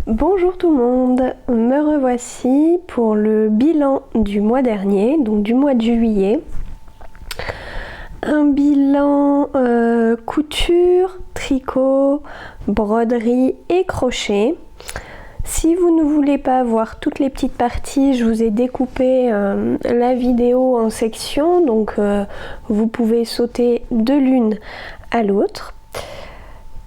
Bonjour tout le monde, me revoici pour le bilan du mois dernier, donc du mois de juillet. Un bilan couture, tricot, broderie et crochet. Si vous ne voulez pas voir toutes les petites parties, je vous ai découpé la vidéo en sections, donc vous pouvez sauter de l'une à l'autre.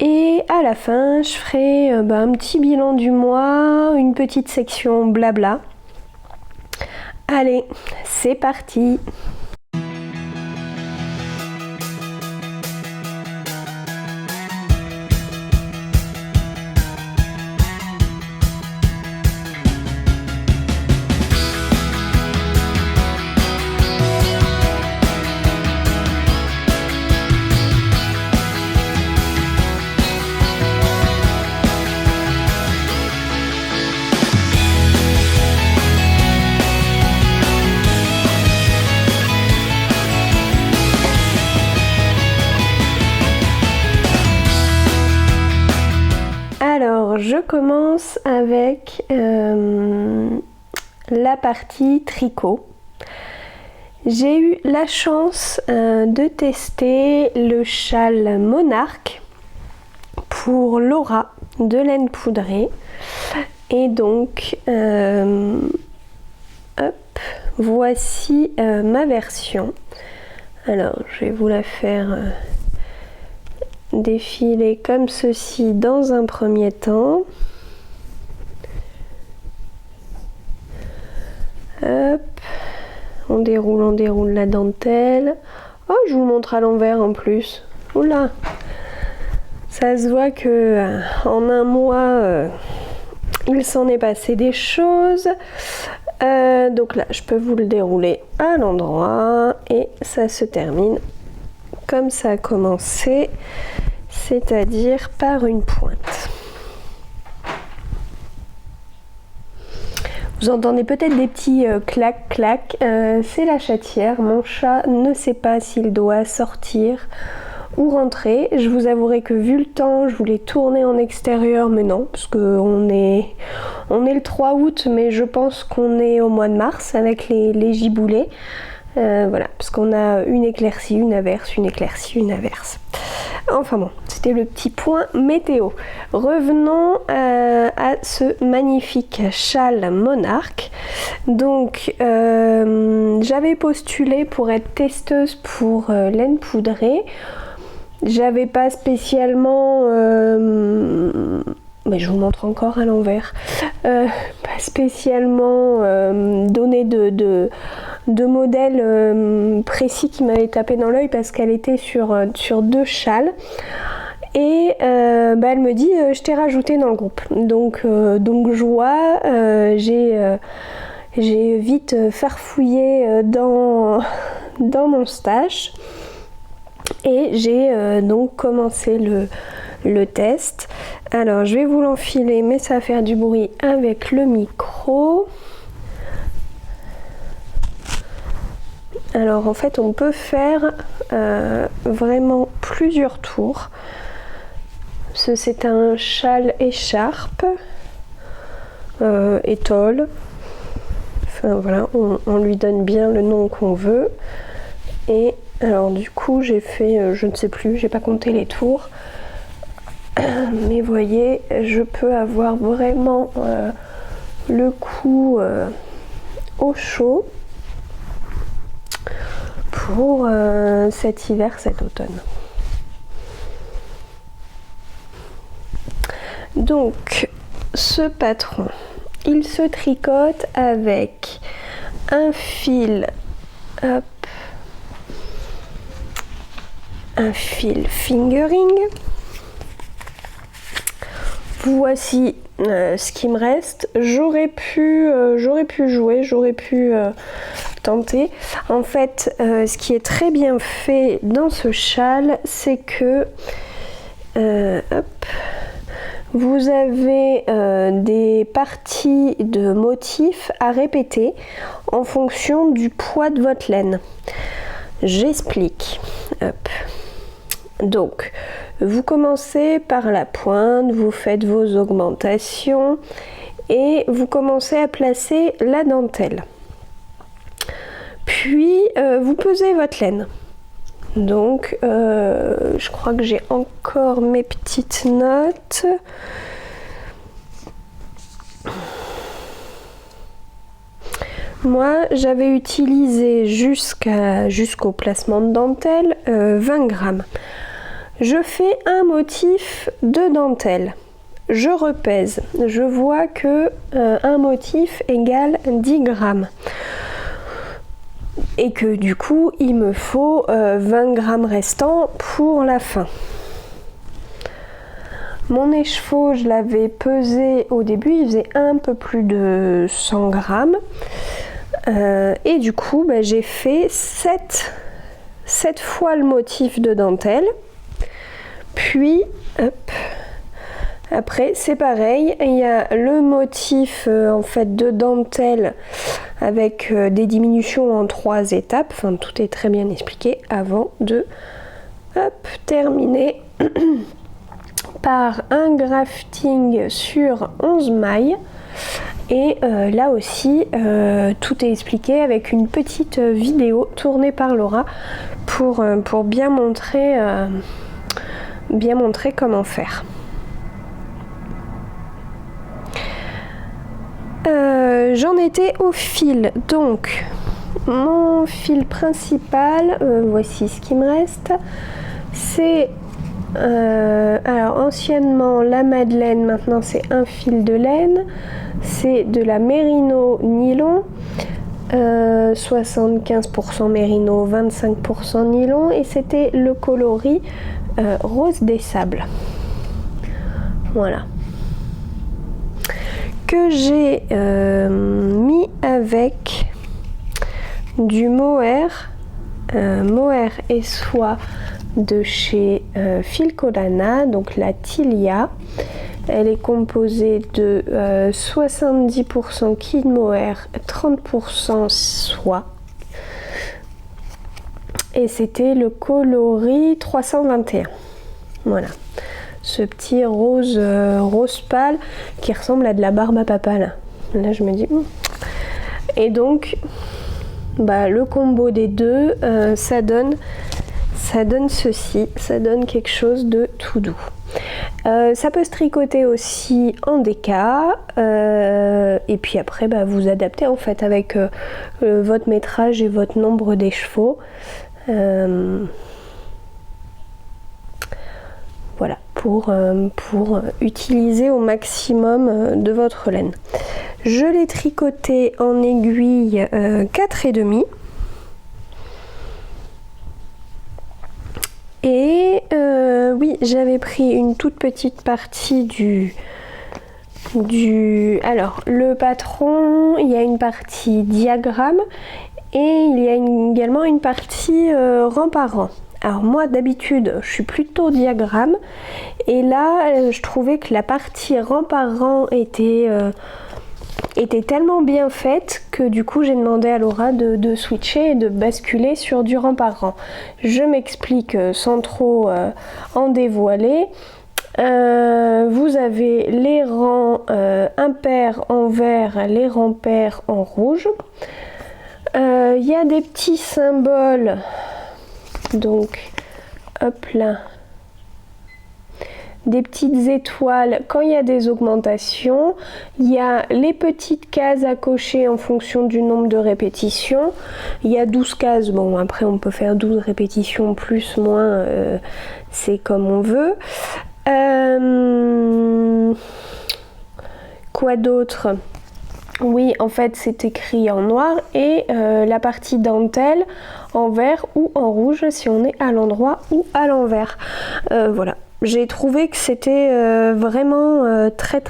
Et à la fin, je ferai un petit bilan du mois, une petite section blabla. Allez, c'est parti! Alors, je commence avec la partie tricot. J'ai eu la chance de tester le châle Monarque pour Laura de laine poudrée. Et donc, voici ma version. Alors, je vais vous la faire défiler comme ceci dans un premier temps. Hop, on déroule la dentelle. Oh, je vous montre à l'envers en plus. Oula, ça se voit que en un mois, il s'en est passé des choses. Donc là, je peux vous le dérouler à l'endroit et ça se termine comme ça a commencé, c'est-à-dire par une pointe. Vous entendez peut-être des petits clac-clac, c'est la chatière. Mon chat ne sait pas s'il doit sortir ou rentrer. Je vous avouerai que vu le temps, je voulais tourner en extérieur, mais non, parce qu'on est le 3 août, mais je pense qu'on est au mois de mars avec les giboulées. Voilà, parce qu'on a une éclaircie, une averse, une éclaircie, une averse. Enfin bon, c'était le petit point météo. Revenons à ce magnifique châle Monarque. Donc, j'avais postulé pour être testeuse pour laine poudrée. J'avais pas spécialement... mais je vous montre encore à l'envers. Pas spécialement donné de modèle précis qui m'avait tapé dans l'œil parce qu'elle était sur 2 châles. Et elle me dit je t'ai rajouté dans le groupe. Donc joie, j'ai vite farfouillé dans mon stash. Et j'ai donc commencé le test. Alors je vais vous l'enfiler, mais ça va faire du bruit avec le micro. Alors en fait on peut faire vraiment plusieurs tours. C'est un châle écharpe, étole. Enfin voilà, on lui donne bien le nom qu'on veut. Et alors du coup j'ai fait, je ne sais plus, j'ai pas compté les tours. Mais voyez, je peux avoir vraiment le cou au chaud pour cet hiver, cet automne. Donc ce patron, il se tricote avec un fil, hop, un fil fingering. Voici ce qui me reste. J'aurais pu jouer, j'aurais pu tenter. En fait, ce qui est très bien fait dans ce châle, c'est que vous avez des parties de motifs à répéter en fonction du poids de votre laine. J'explique. Donc, Vous commencez par la pointe, vous faites vos augmentations et vous commencez à placer la dentelle. Puis vous pesez votre laine. Donc je crois que j'ai encore mes petites notes. Moi j'avais utilisé jusqu'au placement de dentelle 20 grammes. Je fais un motif de dentelle. Je repèse. Je vois que un motif égale 10 grammes. Et que du coup il me faut 20 grammes restants pour la fin. Mon écheveau, je l'avais pesé au début, il faisait un peu plus de 100 grammes. Et du coup, j'ai fait 7 fois le motif de dentelle. Puis, hop, après, c'est pareil, il y a le motif en fait de dentelle avec des diminutions en 3 étapes. Enfin, tout est très bien expliqué avant de terminer par un grafting sur 11 mailles. Et là aussi, tout est expliqué avec une petite vidéo tournée par Laura pour bien montrer comment faire. J'en étais au fil, donc mon fil principal, voici ce qui me reste, c'est alors anciennement la Madeleine, maintenant c'est un fil de laine, c'est de la Mérino nylon, 75% Mérino, 25% nylon, et c'était le coloris rose des sables. Voilà. Que j'ai mis avec du mohair et soie de chez Filcolana, donc la Tilia. Elle est composée de 70% kid mohair, 30% soie. Et c'était le coloris 321. Voilà. Ce petit rose pâle qui ressemble à de la barbe à papa là. Là je me dis et donc le combo des deux ça donne ceci, ça donne quelque chose de tout doux. Ça peut se tricoter aussi en déca et puis après vous adaptez en fait avec votre métrage et votre nombre d'écheveaux. Voilà, pour utiliser au maximum de votre laine. Je l'ai tricoté en aiguille 4,5. Et oui, j'avais pris une toute petite partie alors, le patron, il y a une partie diagramme et il y a également une partie rang par rang. Alors moi d'habitude je suis plutôt diagramme et là je trouvais que la partie rang par rang était tellement bien faite que du coup j'ai demandé à Laura de switcher et de basculer sur du rang par rang. Je m'explique sans trop en dévoiler. Vous avez les rangs impairs en vert, les rangs pairs en rouge. Il y a des petits symboles. Donc, hop là, des petites étoiles quand il y a des augmentations. Il y a les petites cases à cocher en fonction du nombre de répétitions. Il y a 12 cases, bon après on peut faire 12 répétitions plus, moins, c'est comme on veut. Quoi d'autre ? Oui, en fait c'est écrit en noir et la partie dentelle en vert ou en rouge si on est à l'endroit ou à l'envers. Voilà, j'ai trouvé que c'était vraiment très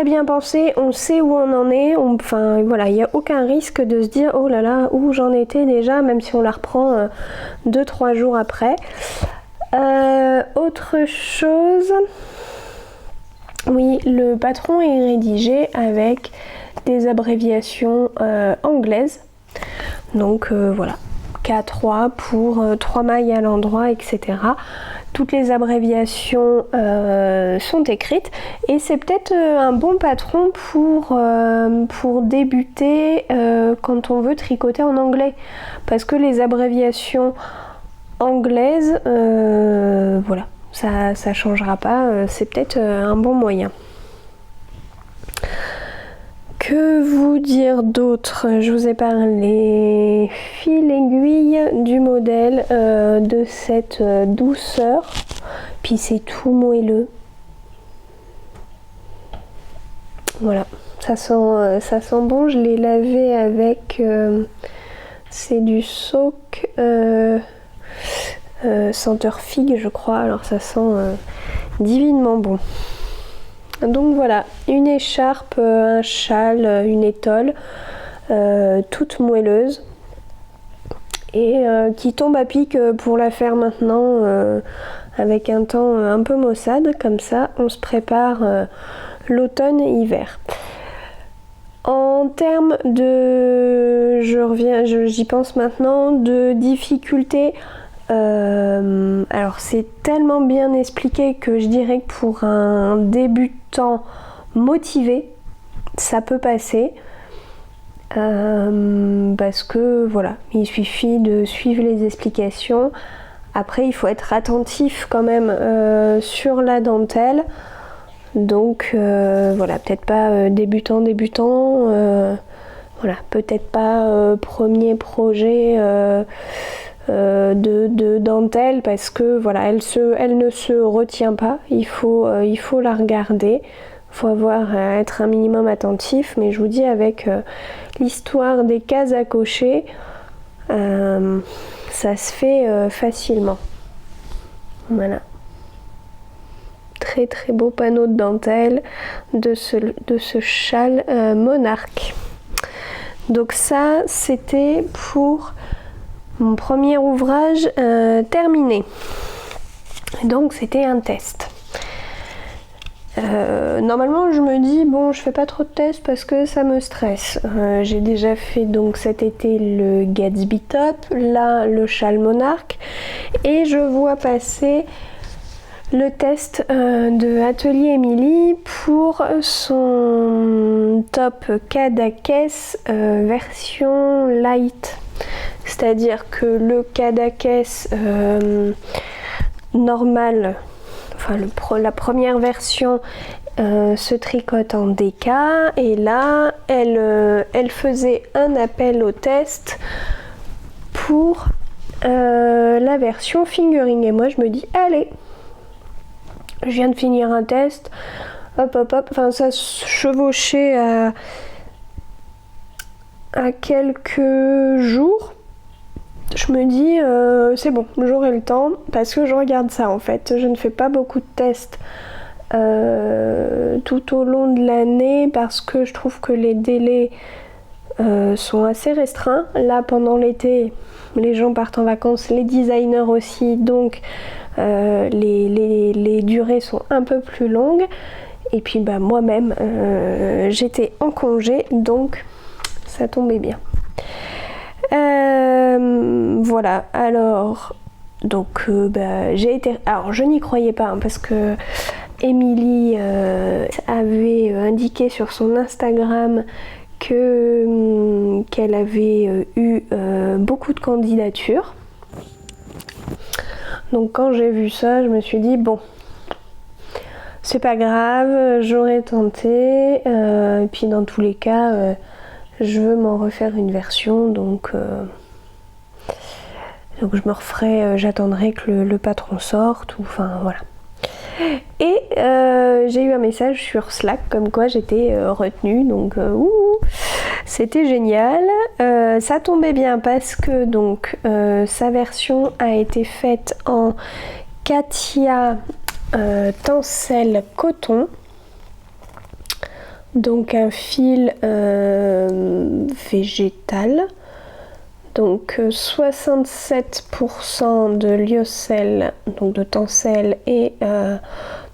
bien pensé. On sait où on en est, enfin voilà, il n'y a aucun risque de se dire oh là là, où j'en étais déjà, même si on la reprend 2-3 jours après. Autre chose... Oui, le patron est rédigé avec des abréviations anglaises. Donc voilà, K3 pour 3 mailles à l'endroit, etc. Toutes les abréviations sont écrites et c'est peut-être un bon patron pour débuter quand on veut tricoter en anglais, parce que les abréviations anglaises, voilà, ça changera pas, c'est peut-être un bon moyen. Que vous dire d'autre? Je vous ai parlé fil aiguille du modèle, de cette douceur, puis c'est tout moelleux. Voilà, ça sent bon. Je l'ai lavé avec, c'est du Soak senteur figue je crois, alors ça sent divinement bon. Donc voilà, une écharpe, un châle, une étole, toute moelleuse et qui tombe à pic pour la faire maintenant avec un temps un peu maussade, comme ça on se prépare l'automne et hiver. En termes de, j'y pense maintenant, de difficultés, alors c'est tellement bien expliqué que je dirais que pour un débutant motivé, ça peut passer. Parce que voilà, il suffit de suivre les explications. Après, il faut être attentif quand même sur la dentelle. Donc voilà, peut-être pas débutant, voilà, peut-être pas premier projet de dentelle, parce que voilà, elle ne se retient pas. Il faut la regarder. Il faut être un minimum attentif, mais je vous dis, avec l'histoire des cases à cocher, ça se fait facilement. Voilà. Très très beau panneau de dentelle de ce châle Monarque. Donc ça, c'était pour mon premier ouvrage terminé. Donc c'était un test. Normalement je me dis bon, je fais pas trop de tests parce que ça me stresse. J'ai déjà fait donc cet été le Gatsby Top, là le châle Monarque, et je vois passer le test de Atelier Émilie pour son top Cadaqués version light. C'est-à-dire que le Cadaqués normal, enfin la première version se tricote en DK, et là elle faisait un appel au test pour la version fingering, et moi je me dis allez, je viens de finir un test, hop, enfin ça se chevauchait à quelques jours. Je me dis c'est bon, j'aurai le temps, parce que je regarde ça en fait. Je ne fais pas beaucoup de tests tout au long de l'année, parce que je trouve que les délais sont assez restreints. Là pendant l'été, les gens partent en vacances, les designers aussi, donc les durées sont un peu plus longues. Et puis bah, moi-même j'étais en congé, donc ça tombait bien. Voilà, alors donc j'ai été, alors je n'y croyais pas hein, parce que Émilie avait indiqué sur son Instagram qu'elle avait eu beaucoup de candidatures. Donc quand j'ai vu ça, je me suis dit bon, c'est pas grave, j'aurais tenté, et puis dans tous les cas je veux m'en refaire une version, donc je me referai, j'attendrai que le patron sorte, ou enfin voilà. Et j'ai eu un message sur Slack comme quoi j'étais retenue, donc c'était génial. Ça tombait bien parce que donc sa version a été faite en Katia tencel coton, donc un fil végétal, donc 67% de lyocell, donc de tencel, et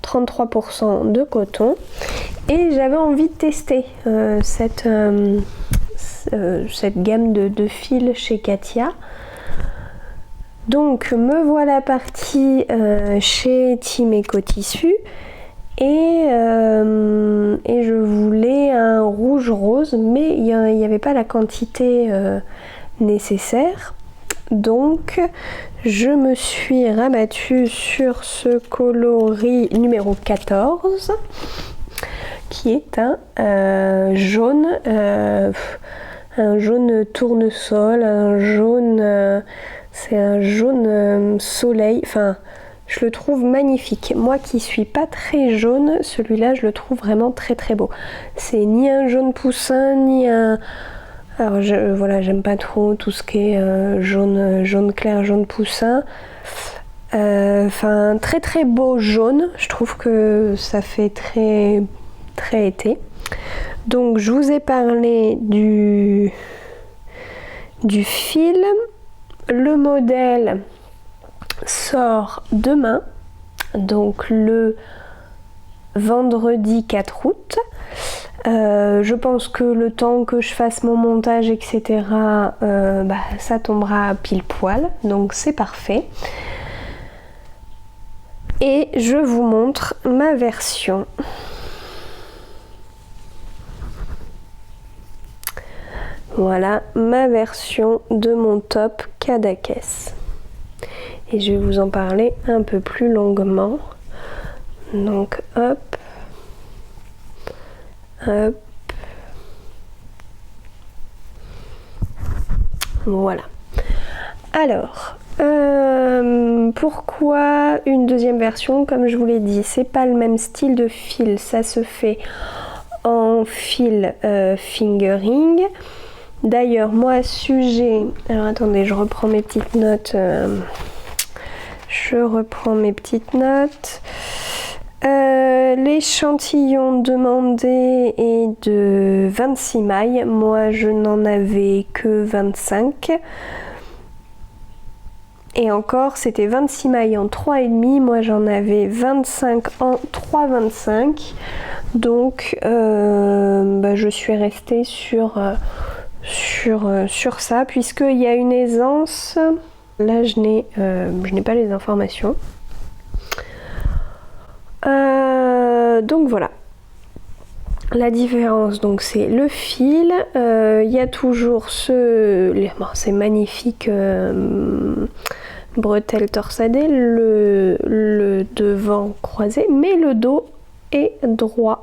33% de coton. Et j'avais envie de tester cette gamme de fils chez Katia. Donc me voilà partie chez Team Eco Tissu et je voulais un rouge rose, mais il n'y avait pas la quantité nécessaire. Donc je me suis rabattue sur ce coloris numéro 14 qui est un jaune tournesol, un jaune c'est un jaune soleil, enfin je le trouve magnifique. Moi qui suis pas très jaune, celui-là je le trouve vraiment très très beau. C'est ni un jaune poussin ni un... Alors voilà, j'aime pas trop tout ce qui est jaune clair, jaune poussin. Enfin très très beau jaune, je trouve que ça fait très très été. Donc je vous ai parlé du fil. Le modèle sort demain, donc le vendredi 4 août. Je pense que le temps que je fasse mon montage, etc., ça tombera pile poil, donc c'est parfait. Et je vous montre ma version. Voilà ma version de mon top Cadaqués. Et je vais vous en parler un peu plus longuement. Donc hop. Hop. Voilà. Alors, pourquoi une deuxième version? Comme je vous l'ai dit, c'est pas le même style de fil, ça se fait en fil fingering. D'ailleurs, moi à ce sujet, alors attendez, je reprends mes petites notes. L'échantillon demandé est de 26 mailles. Moi, je n'en avais que 25. Et encore, c'était 26 mailles en 3,5. Moi, j'en avais 25 en 3,25. Donc, je suis restée sur ça, puisqu'il y a une aisance. Là, je n'ai pas les informations. Donc voilà. La différence, donc c'est le fil. Il y a toujours ces magnifiques bretelles torsadées, le devant croisé, mais le dos est droit.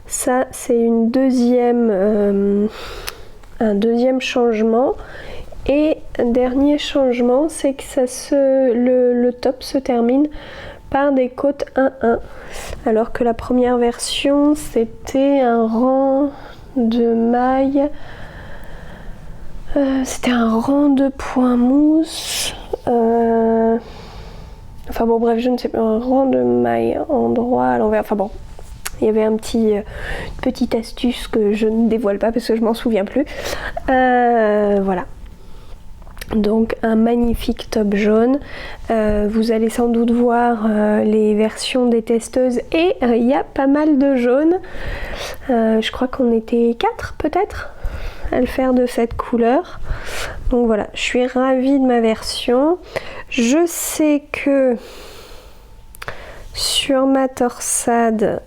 Ça, c'est un deuxième changement. Et dernier changement, c'est que le top se termine par des côtes 1-1, alors que la première version c'était un rang de mailles, c'était un rang de points mousse, enfin bon bref, je ne sais pas, un rang de mailles en droit à l'envers, enfin bon. Il y avait une petite astuce que je ne dévoile pas parce que je m'en souviens plus. Voilà. Donc un magnifique top jaune. Vous allez sans doute voir les versions des testeuses et il y a pas mal de jaunes. Je crois qu'on était 4 peut-être à le faire de cette couleur. Donc voilà, je suis ravie de ma version. Je sais que sur ma torsade,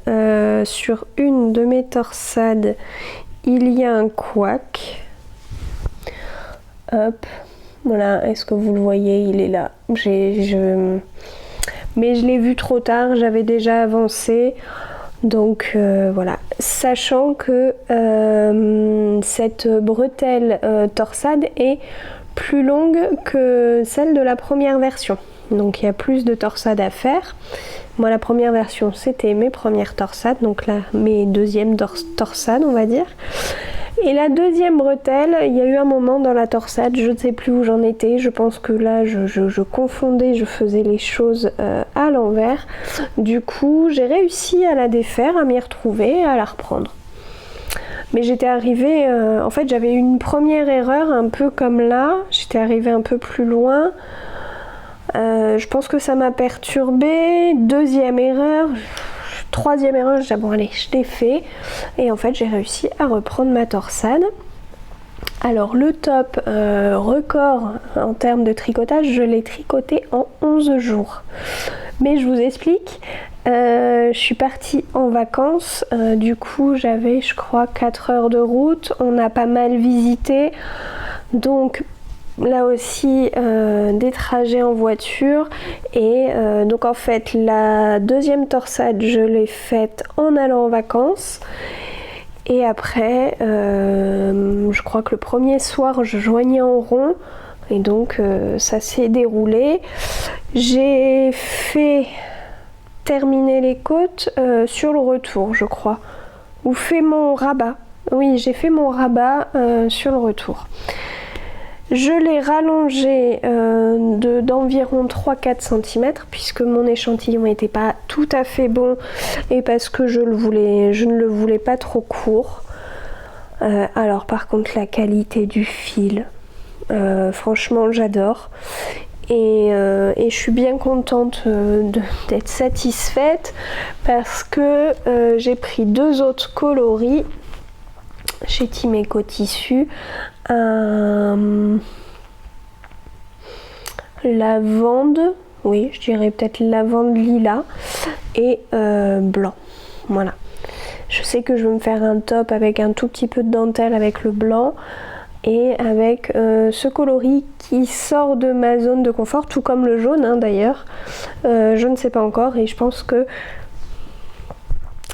sur une de mes torsades, il y a un couac. Hop. Voilà, est-ce que vous le voyez? Il est là. Mais je l'ai vu trop tard, j'avais déjà avancé. Donc voilà. Sachant que cette bretelle torsade est plus longue que celle de la première version. Donc il y a plus de torsades à faire. Moi la première version c'était mes premières torsades, donc là mes deuxièmes torsades on va dire. Et la deuxième bretelle, il y a eu un moment dans la torsade, je ne sais plus où j'en étais, je pense que là je confondais, je faisais les choses à l'envers. Du coup j'ai réussi à la défaire, à m'y retrouver, à la reprendre. Mais j'étais arrivée, en fait j'avais une première erreur un peu comme là, j'étais arrivée un peu plus loin. Je pense que ça m'a perturbée. Deuxième erreur, troisième erreur, j'ai dit bon allez, je l'ai fait. Et en fait j'ai réussi à reprendre ma torsade. Alors le top record en termes de tricotage, je l'ai tricoté en 11 jours. Mais je vous explique, je suis partie en vacances, du coup j'avais je crois 4 heures de route, on a pas mal visité, donc là aussi des trajets en voiture et donc en fait la deuxième torsade je l'ai faite en allant en vacances. Et après, je crois que le premier soir, je joignais en rond et donc ça s'est déroulé. J'ai fait terminer les côtes sur le retour, je crois. Ou fait mon rabat. Oui, j'ai fait mon rabat sur le retour. Je l'ai rallongé d'environ 3-4 cm puisque mon échantillon n'était pas tout à fait bon et parce que je ne le voulais pas trop court. Alors par contre la qualité du fil, franchement j'adore. Et je suis bien contente d'être satisfaite parce que j'ai pris 2 autres coloris chez Timeco Tissu, un lavande, oui je dirais peut-être lavande lilas et blanc, voilà. Je sais que je vais me faire un top avec un tout petit peu de dentelle avec le blanc et avec ce coloris qui sort de ma zone de confort, tout comme le jaune hein, d'ailleurs, je ne sais pas encore et je pense que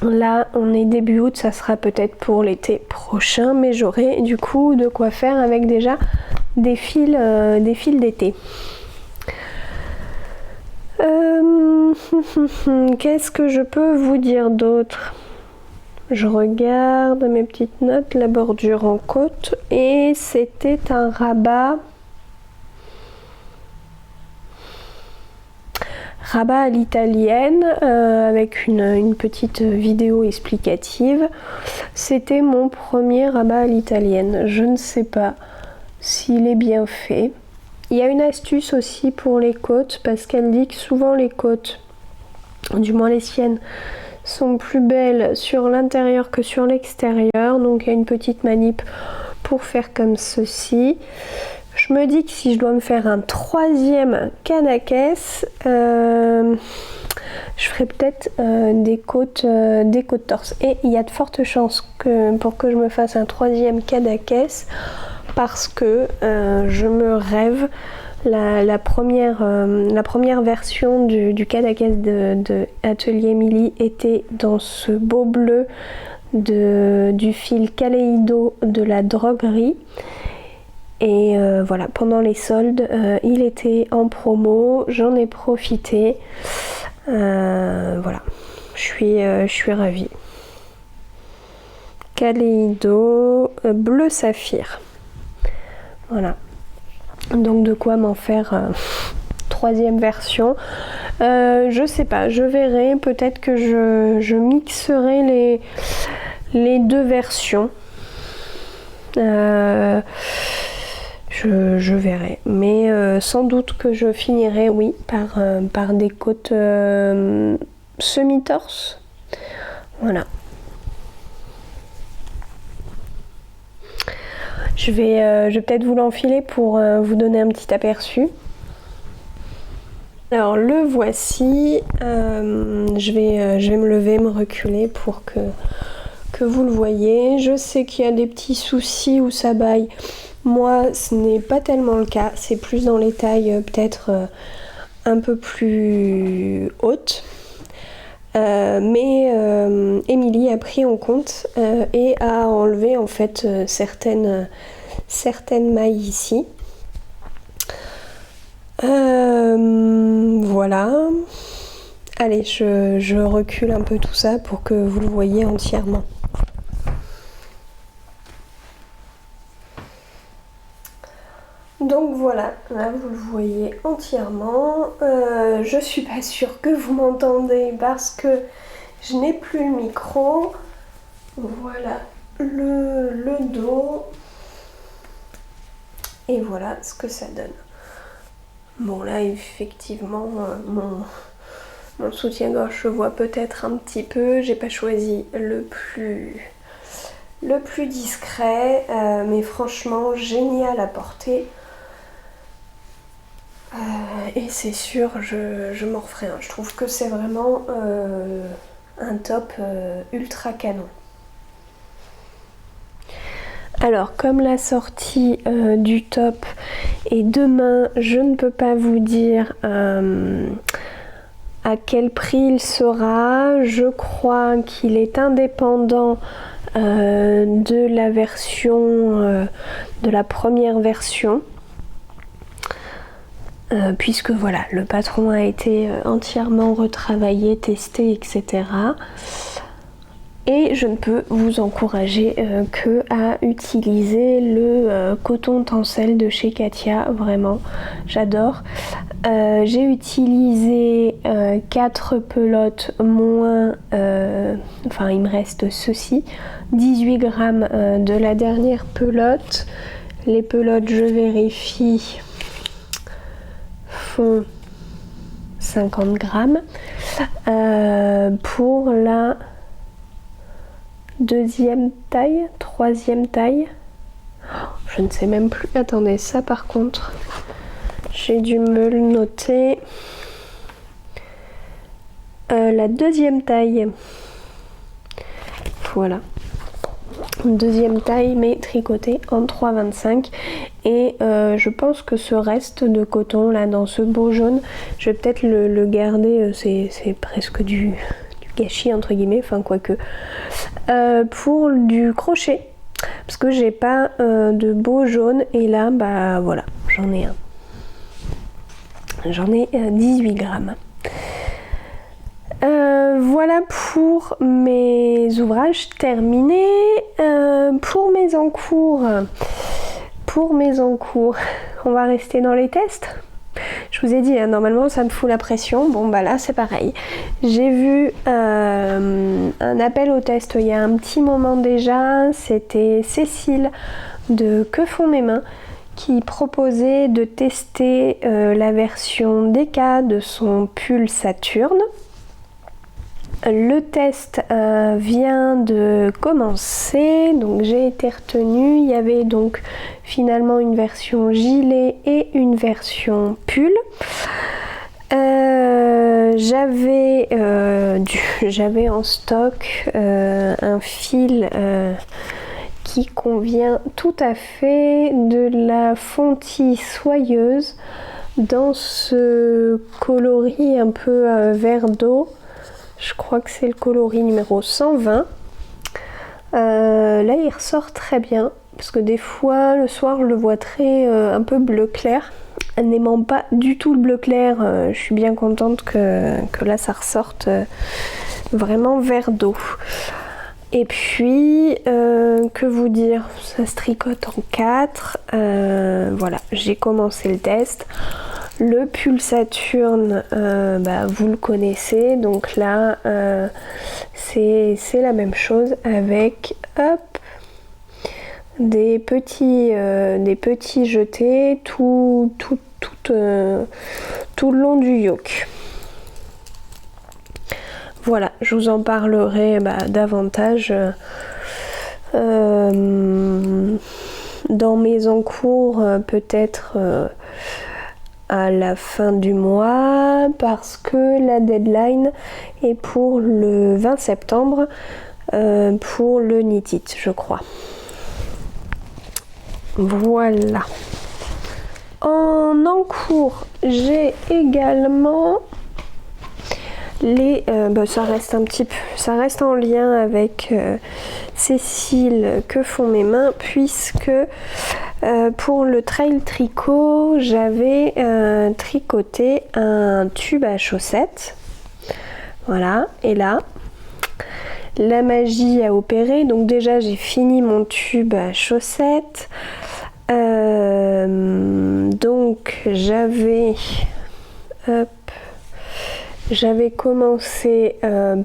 là on est début août, ça sera peut-être pour l'été prochain, mais j'aurai du coup de quoi faire avec déjà des fils d'été. Qu'est-ce que je peux vous dire d'autre? Je regarde mes petites notes, la bordure en côte et c'était un rabat à l'italienne avec une petite vidéo explicative. C'était mon premier rabat à l'italienne. Je ne sais pas s'il est bien fait. Il y a une astuce aussi pour les côtes parce qu'elle dit que souvent les côtes, du moins les siennes, sont plus belles sur l'intérieur que sur l'extérieur. Donc il y a une petite manip pour faire comme ceci. Je me dis que si je dois me faire un 3e canne à caisse, je ferai peut-être des côtes torse. Et il y a de fortes chances pour que je me fasse un 3e canne à caisse parce que je me rêve. La première version du canne à caisse de Atelier Émilie était dans ce beau bleu du fil Kaleido de la droguerie. Et voilà, pendant les soldes, il était en promo, j'en ai profité. Voilà, je suis ravie. Kaleido bleu saphir. Voilà. Donc de quoi m'en faire 3e version. Je sais pas, je verrai. Peut-être que je mixerai les 2 versions. Je verrai, mais sans doute que je finirai, oui, par des côtes semi-torse. Voilà. Je vais peut-être vous l'enfiler pour vous donner un petit aperçu. Alors le voici. Je vais me lever, me reculer pour que vous le voyez. Je sais qu'il y a des petits soucis où ça baille. Moi, ce n'est pas tellement le cas. C'est plus dans les tailles peut-être un peu plus hautes. Mais Émilie a pris en compte et a enlevé en fait certaines mailles ici. Voilà. Allez, je recule un peu tout ça pour que vous le voyez entièrement. Donc voilà, là vous le voyez entièrement. Je suis pas sûre que vous m'entendez parce que je n'ai plus le micro. Voilà le dos. Et voilà ce que ça donne. Bon là effectivement mon soutien-gorge se voit peut-être un petit peu. J'ai pas choisi le plus le plus discret, mais franchement génial à porter. Et c'est sûr, je m'en referai un. Je trouve que c'est vraiment un top ultra canon. Alors, comme la sortie du top est demain, je ne peux pas vous dire à quel prix il sera. Je crois qu'il est indépendant de la version, de la première version. Puisque voilà, le patron a été entièrement retravaillé, testé, etc. Et je ne peux vous encourager que à utiliser le coton tencel de chez Katia, vraiment, j'adore. J'ai utilisé 4 pelotes moins, enfin il me reste ceci, 18 grammes de la dernière pelote. Les pelotes, je vérifie, font 50 grammes. Pour la deuxième taille, troisième taille, je ne sais même plus. Attendez, ça par contre, j'ai dû me le noter. La deuxième taille, voilà. Deuxième taille mais tricotée en 3,25 et je pense que ce reste de coton là dans ce beau jaune, je vais peut-être le garder, c'est presque du gâchis entre guillemets, enfin quoique, pour du crochet parce que j'ai pas de beau jaune et là bah voilà, j'en ai un, j'en ai 18 grammes. Voilà pour mes ouvrages terminés. Pour mes encours, on va rester dans les tests. Je vous ai dit, normalement ça me fout la pression. Bon bah là c'est pareil. J'ai vu un appel au test il y a un petit moment déjà. C'était Cécile de Que font mes mains qui proposait de tester la version DK de son pull Saturne. Le test vient de commencer, donc j'ai été retenue. Il y avait donc finalement une version gilet et une version pull. J'avais en stock un fil qui convient tout à fait, de la fontie soyeuse dans ce coloris un peu vert d'eau. Je crois que c'est le coloris numéro 120. Là il ressort très bien parce que des fois le soir je le vois un peu bleu clair. N'aimant pas du tout le bleu clair, je suis bien contente que là ça ressorte vraiment vert d'eau. Et puis que vous dire, ça se tricote en 4. Voilà, j'ai commencé le test. Le pull Saturne, vous le connaissez, donc là c'est la même chose avec des petits jetés tout le long du yoke. Voilà, je vous en parlerai davantage dans mes encours, peut-être à la fin du mois, parce que la deadline est pour le 20 septembre pour le Knit It, je crois. Voilà. En encours, j'ai également ça reste en lien avec Cécile Que font mes mains, puisque pour le trail tricot j'avais tricoté un tube à chaussettes, voilà, et là la magie a opéré. Donc déjà j'ai fini mon tube à chaussettes, donc j'avais commencé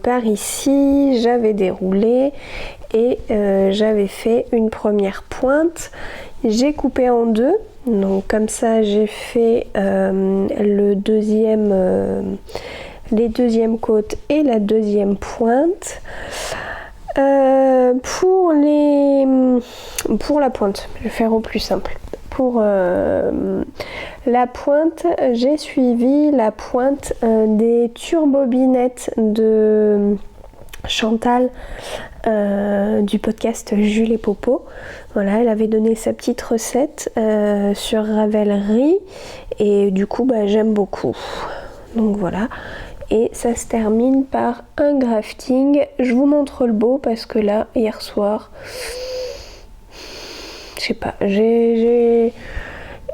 par ici, j'avais déroulé et j'avais fait une première pointe. J'ai coupé en deux, donc comme ça j'ai fait les deuxièmes côtes et la deuxième pointe. Pour la pointe, je vais faire au plus simple. Pour la pointe, j'ai suivi la pointe des turbobinettes de Chantal du podcast Jules et Popo. Voilà, elle avait donné sa petite recette sur Ravelry et du coup j'aime beaucoup. Donc voilà. Et ça se termine par un grafting. Je vous montre le beau parce que là, hier soir, je sais pas,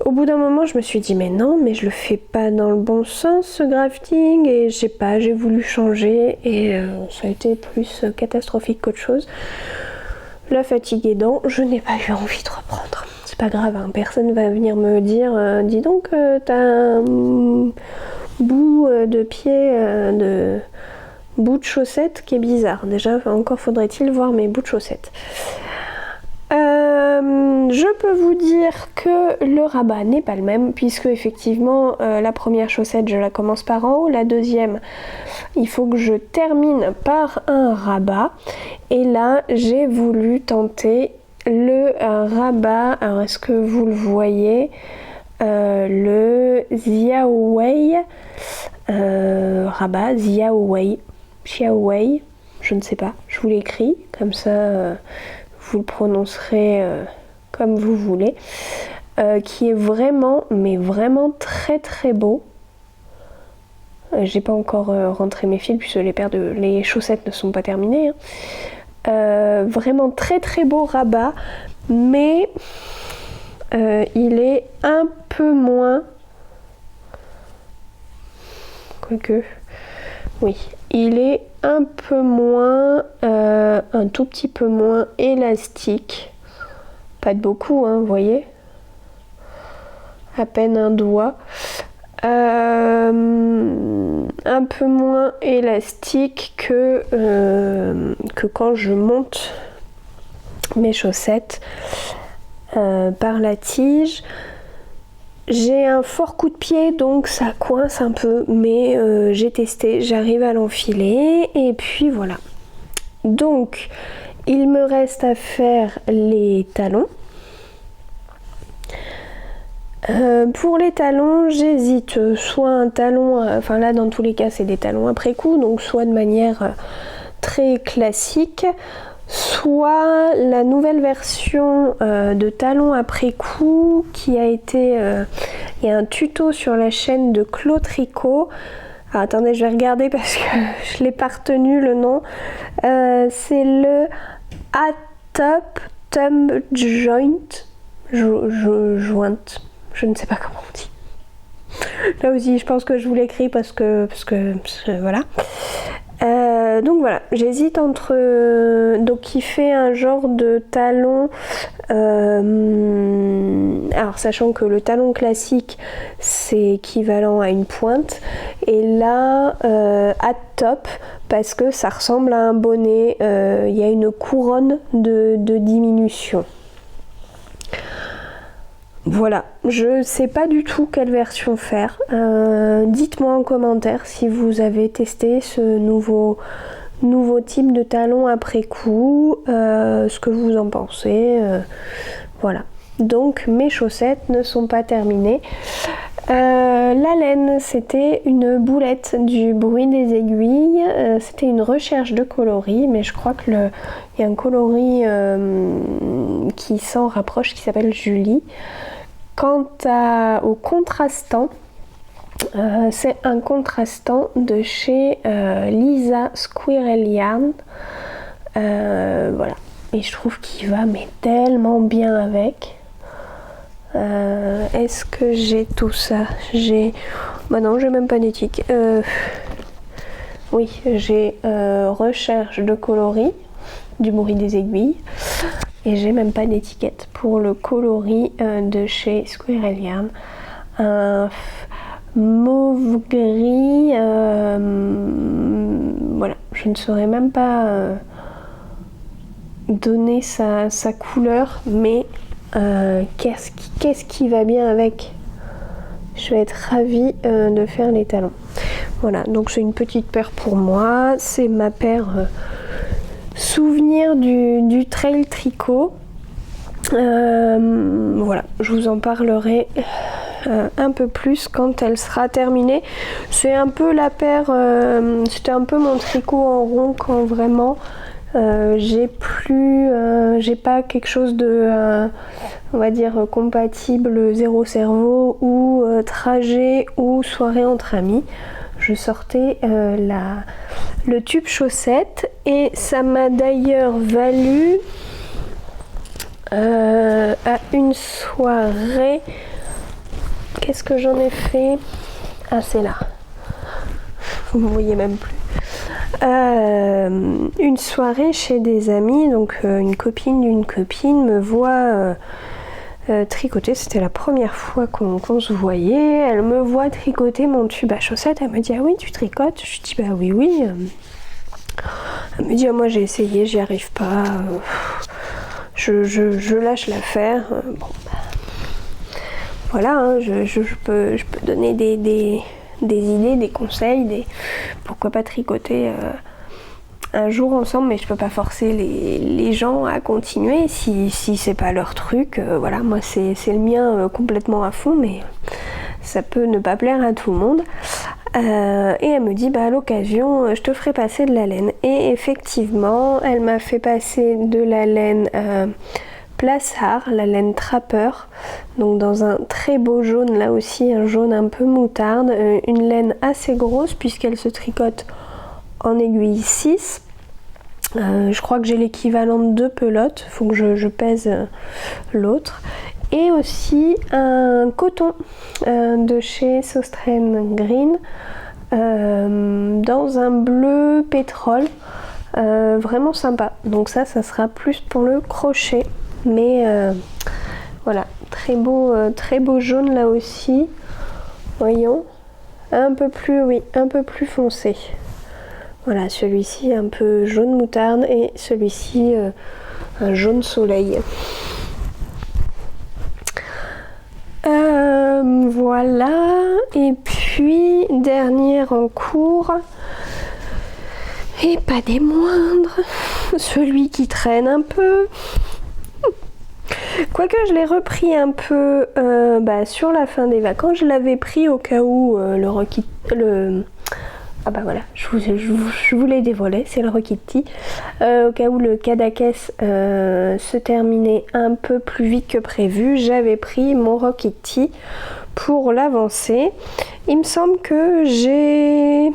au bout d'un moment, je me suis dit mais non, mais je le fais pas dans le bon sens ce grafting et je sais pas, j'ai voulu changer et ça a été plus catastrophique qu'autre chose. La fatigue aidant, je n'ai pas eu envie de reprendre. C'est pas grave, hein, personne va venir me dire dis donc t'as un bout de pied, bout de chaussette qui est bizarre. Déjà, encore faudrait-il voir mes bouts de chaussettes. Je peux vous dire que le rabat n'est pas le même puisque effectivement la première chaussette je la commence par en haut, la deuxième il faut que je termine par un rabat et là j'ai voulu tenter le rabat. Alors est-ce que vous le voyez, le Xiaowei rabat, Xiaowei, je ne sais pas, je vous l'écris comme ça vous le prononcerez comme vous voulez, qui est vraiment, mais vraiment très très beau. J'ai pas encore rentré mes fils puisque les chaussettes ne sont pas terminées. Vraiment très très beau rabat, mais il est un peu moins... Quoique... Oui, il est un peu moins, un tout petit peu moins élastique. Pas de beaucoup, hein, vous voyez. À peine un doigt. Un peu moins élastique que quand je monte mes chaussettes par la tige. J'ai un fort coup de pied donc ça coince un peu, mais j'ai testé, j'arrive à l'enfiler et puis voilà. Donc il me reste à faire les talons. Pour les talons, j'hésite soit un talon, enfin là dans tous les cas c'est des talons après coup, donc soit de manière très classique, soit la nouvelle version de talons après coup qui a été... il y a un tuto sur la chaîne de Claude Tricot. Alors, attendez, je vais regarder parce que je l'ai pas retenu le nom. C'est le A-Top Thumb Joint. Joint. Je ne sais pas comment on dit. Là aussi, je pense que je vous l'écris parce que voilà. Donc voilà, j'hésite entre... donc il fait un genre de talon... alors sachant que le talon classique c'est équivalent à une pointe. Et là, à top, parce que ça ressemble à un bonnet, il y a une couronne de diminution. Voilà, je sais pas du tout quelle version faire. Dites-moi en commentaire si vous avez testé ce nouveau type de talon après coup, ce que vous en pensez. Voilà. Donc mes chaussettes ne sont pas terminées. La laine, c'était une boulette du bruit des aiguilles. C'était une recherche de coloris, mais je crois que il y a un coloris qui s'en rapproche qui s'appelle Julie. Quant au contrastant, c'est un contrastant de chez Lisa Squirrel Yarn. Voilà. Et je trouve qu'il va mais tellement bien avec. Est-ce que j'ai tout ça? Bah non, j'ai même pas d'éthique. Oui, j'ai recherche de coloris du bruit des aiguilles. Et j'ai même pas d'étiquette pour le coloris de chez Squirrel Yarn. Un mauve gris. Voilà, je ne saurais même pas donner sa couleur, mais qu'est-ce qui va bien avec? Je vais être ravie de faire les talons. Voilà, donc c'est une petite paire pour moi. C'est ma paire souvenirs du trail tricot. Voilà, je vous en parlerai un peu plus quand elle sera terminée. C'est un peu la paire, c'était un peu mon tricot en rond quand vraiment j'ai pas quelque chose de on va dire compatible zéro cerveau ou trajet ou soirée entre amis. Je sortais le tube chaussette et ça m'a d'ailleurs valu à une soirée. Qu'est-ce que j'en ai fait? Ah, c'est là. Vous ne voyez même plus. Une soirée chez des amis, donc une copine d'une copine me voit tricoter. C'était la première fois qu'on se voyait. Elle me voit tricoter mon tube à chaussettes. Elle me dit: ah oui, tu tricotes? Je dis: bah oui, oui. Elle me dit: ah, moi j'ai essayé, j'y arrive pas. Je lâche l'affaire. Bon, voilà, hein, je peux donner des idées, des conseils, pourquoi pas tricoter un jour ensemble, mais je peux pas forcer les gens à continuer si c'est pas leur truc. Voilà, moi c'est le mien complètement à fond, mais ça peut ne pas plaire à tout le monde. Et elle me dit: bah à l'occasion je te ferai passer de la laine. Et effectivement elle m'a fait passer de la laine Plassard, la laine Trapper, donc dans un très beau jaune, là aussi un jaune un peu moutarde, une laine assez grosse puisqu'elle se tricote en aiguille 6. Je crois que j'ai l'équivalent de 2 pelotes, faut que je pèse l'autre. Et aussi un coton de chez Sostrain Green dans un bleu pétrole, vraiment sympa. Donc ça sera plus pour le crochet, mais voilà, très beau jaune là aussi. Voyons, un peu plus foncé. Voilà, celui-ci un peu jaune moutarde et celui-ci un jaune soleil. Voilà, et puis dernière en cours, et pas des moindres, celui qui traîne un peu, quoique je l'ai repris un peu sur la fin des vacances. Je l'avais pris au cas où ah bah voilà, je vous l'ai dévoilé, c'est le Rokitty. Au cas où le Kadakes se terminait un peu plus vite que prévu, j'avais pris mon Rokitty pour l'avancer. Il me semble que j'ai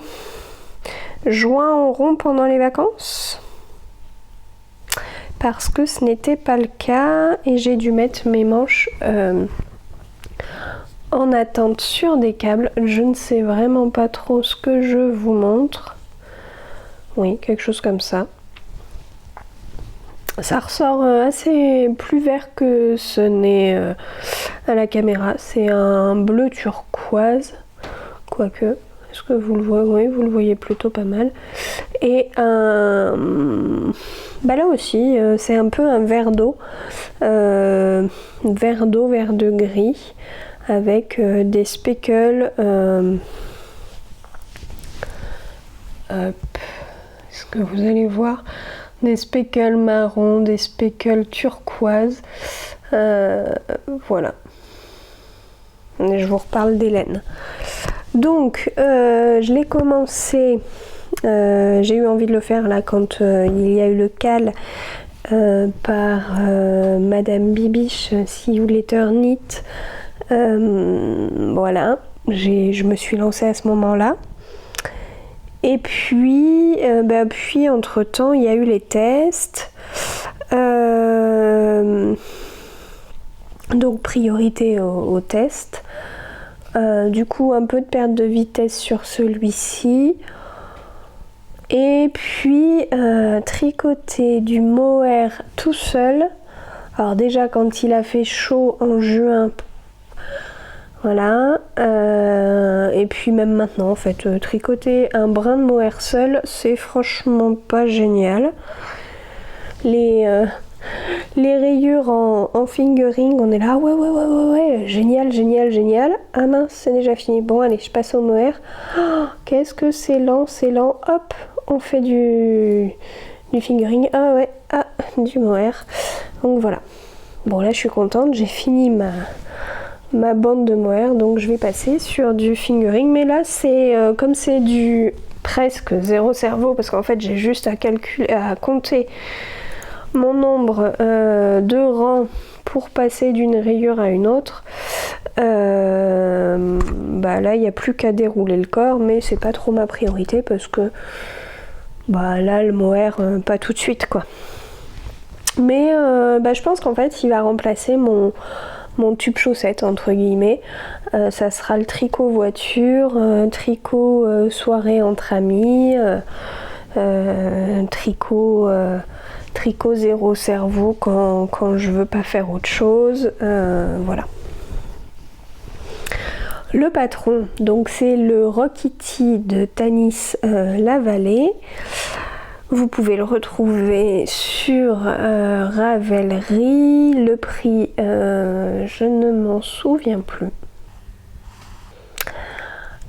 joint en rond pendant les vacances, parce que ce n'était pas le cas et j'ai dû mettre mes manches en attente sur des câbles. Je ne sais vraiment pas trop ce que je vous montre. Oui, quelque chose comme ça. Ça ressort assez plus vert que ce n'est à la caméra. C'est un bleu turquoise, quoique. Est-ce que vous le voyez? Oui, vous le voyez plutôt pas mal. Et là aussi, c'est un peu un vert d'eau. Vert de gris, avec des speckles. Est-ce que vous allez voir? Des speckles marron, des speckles turquoise. Voilà. Et je vous reparle des laines. Donc, je l'ai commencé. J'ai eu envie de le faire là quand il y a eu le cal par Madame Bibiche, See You Later Knit. Voilà, je me suis lancée à ce moment-là. Et puis, entre temps, il y a eu les tests. Donc, priorité aux tests. Du coup, un peu de perte de vitesse sur celui-ci. Et puis, tricoter du mohair tout seul. Alors déjà, quand il a fait chaud en juin, voilà. Et puis même maintenant, en fait, tricoter un brin de mohair seul, c'est franchement pas génial. Les rayures en fingering, on est là, ouais, génial. Ah mince, c'est déjà fini. Bon, allez, je passe au mohair. Oh, qu'est-ce que c'est lent, hop, on fait du du fingering. Ah ouais, du mohair. Donc voilà. Bon là je suis contente, j'ai fini ma bande de mohair, donc je vais passer sur du fingering. Mais là c'est comme c'est du presque zéro cerveau, parce qu'en fait j'ai juste à compter mon nombre de rangs pour passer d'une rayure à une autre. Bah là il n'y a plus qu'à dérouler le corps, mais c'est pas trop ma priorité parce que bah là le mohair pas tout de suite quoi. Mais je pense qu'en fait il va remplacer mon tube chaussette entre guillemets. Ça sera le tricot voiture, tricot soirée entre amis, tricot zéro cerveau quand je veux pas faire autre chose. Voilà. Le patron, donc c'est le Rockity de Tanis Lavallée. Vous pouvez le retrouver sur Ravelry. Le prix, je ne m'en souviens plus.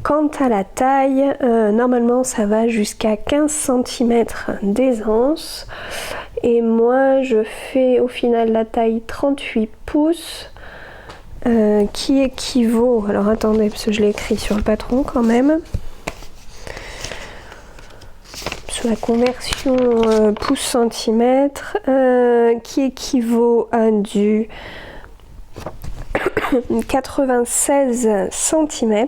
Quant à la taille, normalement ça va jusqu'à 15 cm d'aisance. Et moi je fais au final la taille 38 pouces. Qui équivaut, alors attendez parce que je l'ai écrit sur le patron quand même, sur la conversion pouces-centimètres, qui équivaut à du 96 cm,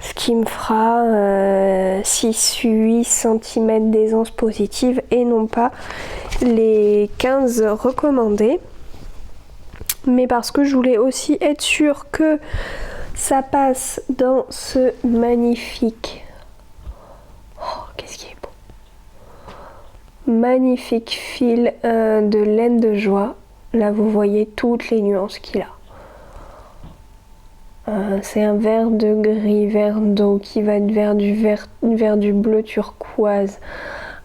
ce qui me fera 6-8 cm d'aisance positive et non pas les 15 recommandés. Mais parce que je voulais aussi être sûre que ça passe dans ce magnifique... Oh, qu'est-ce qui est beau! Magnifique fil de laine de joie. Là, vous voyez toutes les nuances qu'il a. C'est un vert de gris, vert d'eau qui va être vers du bleu turquoise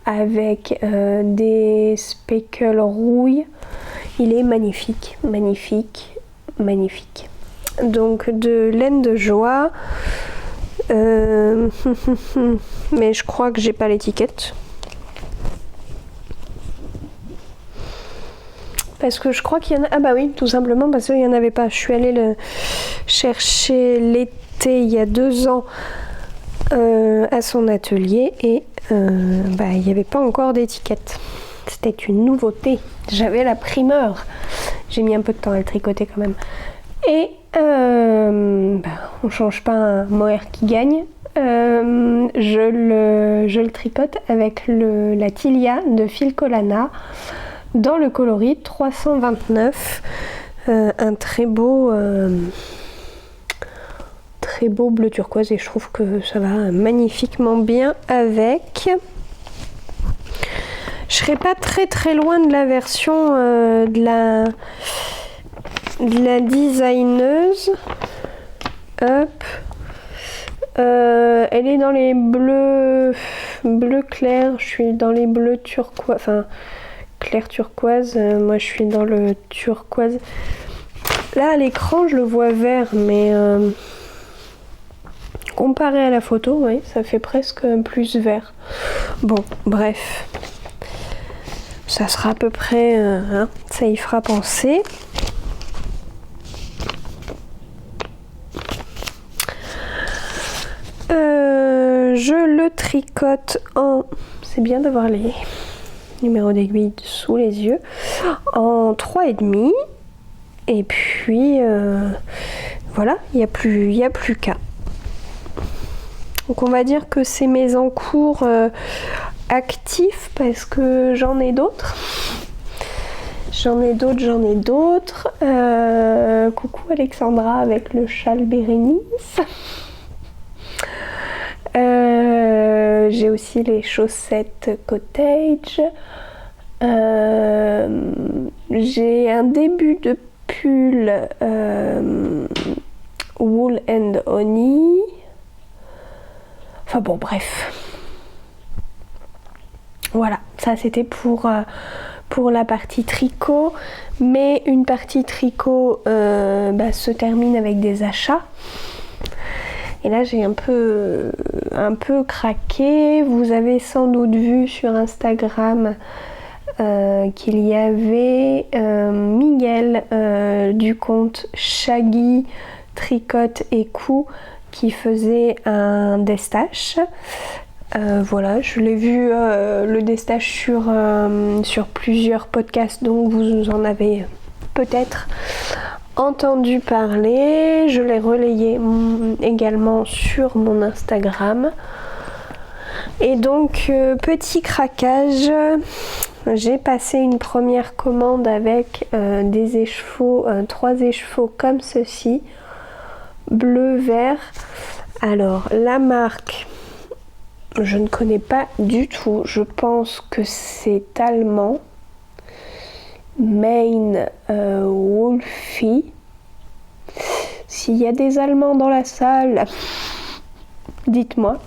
avec des speckles rouille. Il est magnifique, magnifique, magnifique. Donc de laine de joie. Mais je crois que j'ai pas l'étiquette. Parce que je crois qu'il y en a... Ah bah oui, tout simplement parce qu'il n'y en avait pas. Je suis allée le chercher l'été, il y a 2 ans, à son atelier. Et il n'y avait pas encore d'étiquette. C'était une nouveauté. J'avais la primeur. J'ai mis un peu de temps à le tricoter quand même. Et on change pas un mohair qui gagne. Je le tricote avec la Tilia de Filcolana dans le coloris 329. Un très beau bleu turquoise et je trouve que ça va magnifiquement bien avec. Je serai pas très loin de la version de la designeuse. Hop. Elle est dans les bleus clairs. Je suis dans les bleus turquoise, enfin clair turquoise. Moi, je suis dans le turquoise. Là, à l'écran, je le vois vert, mais comparé à la photo, oui, ça fait presque plus vert. Bon, bref. Ça sera à peu près, ça y fera penser. Je le tricote en... C'est bien d'avoir les numéros d'aiguille sous les yeux. En 3,5. Et puis, voilà, il n'y a plus qu'à. Donc on va dire que c'est mes encours actifs parce que j'en ai d'autres. Coucou Alexandra avec le châle Bérénice. J'ai aussi les chaussettes cottage. J'ai un début de pull wool and honey. Enfin bon, bref. Voilà, ça c'était pour la partie tricot. Mais une partie tricot se termine avec des achats. Et là j'ai un peu craqué. Vous avez sans doute vu sur Instagram qu'il y avait Miguel du compte Shaggy Tricote et Cou qui faisait un destache. Voilà, je l'ai vu le destache sur plusieurs podcasts, donc vous en avez peut-être entendu parler. Je l'ai relayé également sur mon Instagram. Et donc petit craquage, j'ai passé une première commande avec des échevaux, 3 échevaux comme ceci, bleu, vert. Alors la marque, je ne connais pas du tout, je pense que c'est allemand. Main Wolfie. S'il y a des Allemands dans la salle, dites-moi.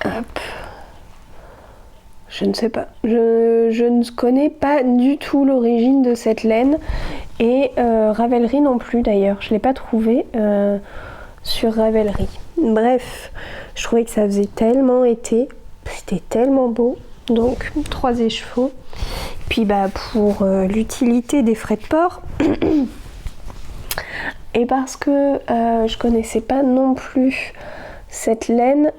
Hop. Je ne sais pas. Je ne connais pas du tout l'origine de cette laine. Et Ravelry non plus d'ailleurs. Je ne l'ai pas trouvé sur Ravelry. Bref, je trouvais que ça faisait tellement été. C'était tellement beau. Donc 3 échevaux. Puis pour l'utilité des frais de port. Et parce que je connaissais pas non plus cette laine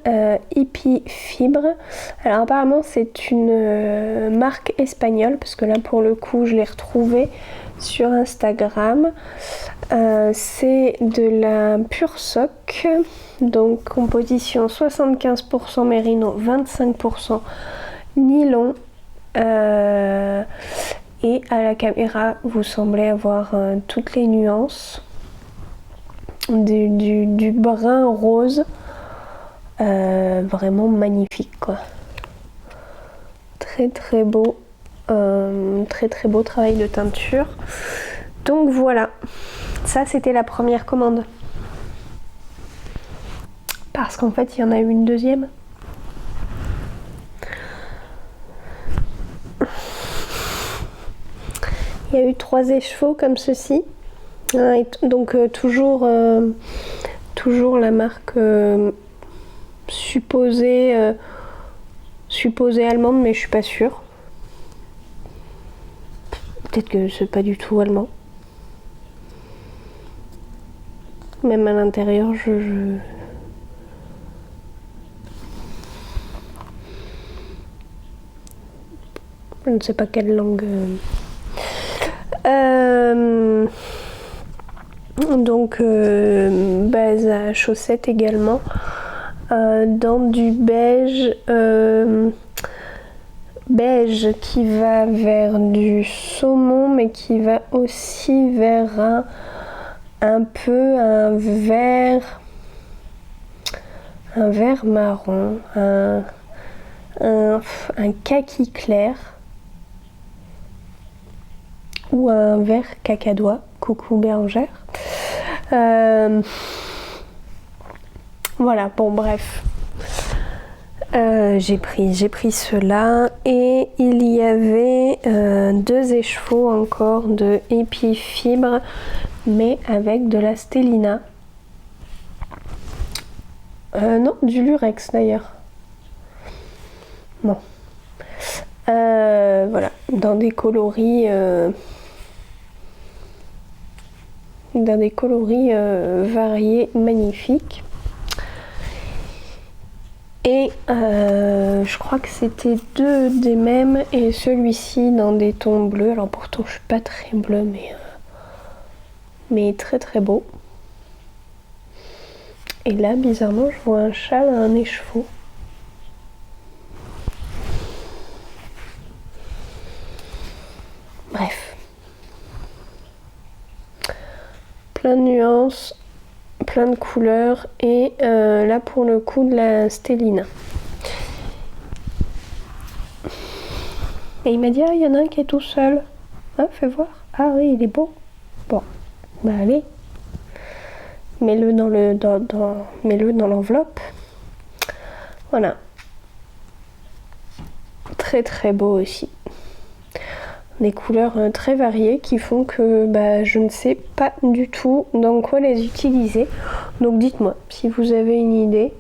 Hippie Fibre. Alors apparemment c'est une marque espagnole, parce que là pour le coup je l'ai retrouvée sur Instagram. C'est de la pure sock, donc composition 75% mérino, 25% nylon. Et à la caméra vous semblez avoir toutes les nuances du brun rose, vraiment magnifique quoi. Très très beau, très très beau travail de teinture. Donc voilà, ça c'était la première commande, parce qu'en fait il y en a eu une deuxième. Il y a eu 3 échevaux comme ceci. Et donc toujours la marque supposée allemande, mais je suis pas sûre. Peut-être que c'est pas du tout allemand. Même à l'intérieur, je ne sais pas quelle langue. Donc base à chaussettes également, dans du beige qui va vers du saumon, mais qui va aussi vers un peu un vert marron, un kaki clair ou un vert cacadois. Coucou Bérangère. Voilà, bon bref. J'ai pris cela, et il y avait 2 échevaux encore de Hippie Fibre, mais avec de la stélina. Non, du lurex d'ailleurs. Bon. Voilà, dans des coloris variés, magnifiques. Et je crois que c'était 2 des mêmes, et celui-ci dans des tons bleus. Alors pourtant je suis pas très bleue, mais très très beau. Et là bizarrement je vois un châle à un écheveau. Bref. Plein de nuances, plein de couleurs, et là pour le coup de la stélina. Et il m'a dit, ah il y en a un qui est tout seul. Ah, fais voir. Ah oui, il est beau. Bon, bah allez. Mets-le dans l'enveloppe. Voilà. Très très beau aussi. des couleurs très variées qui font que je ne sais pas du tout dans quoi les utiliser. Donc dites-moi si vous avez une idée.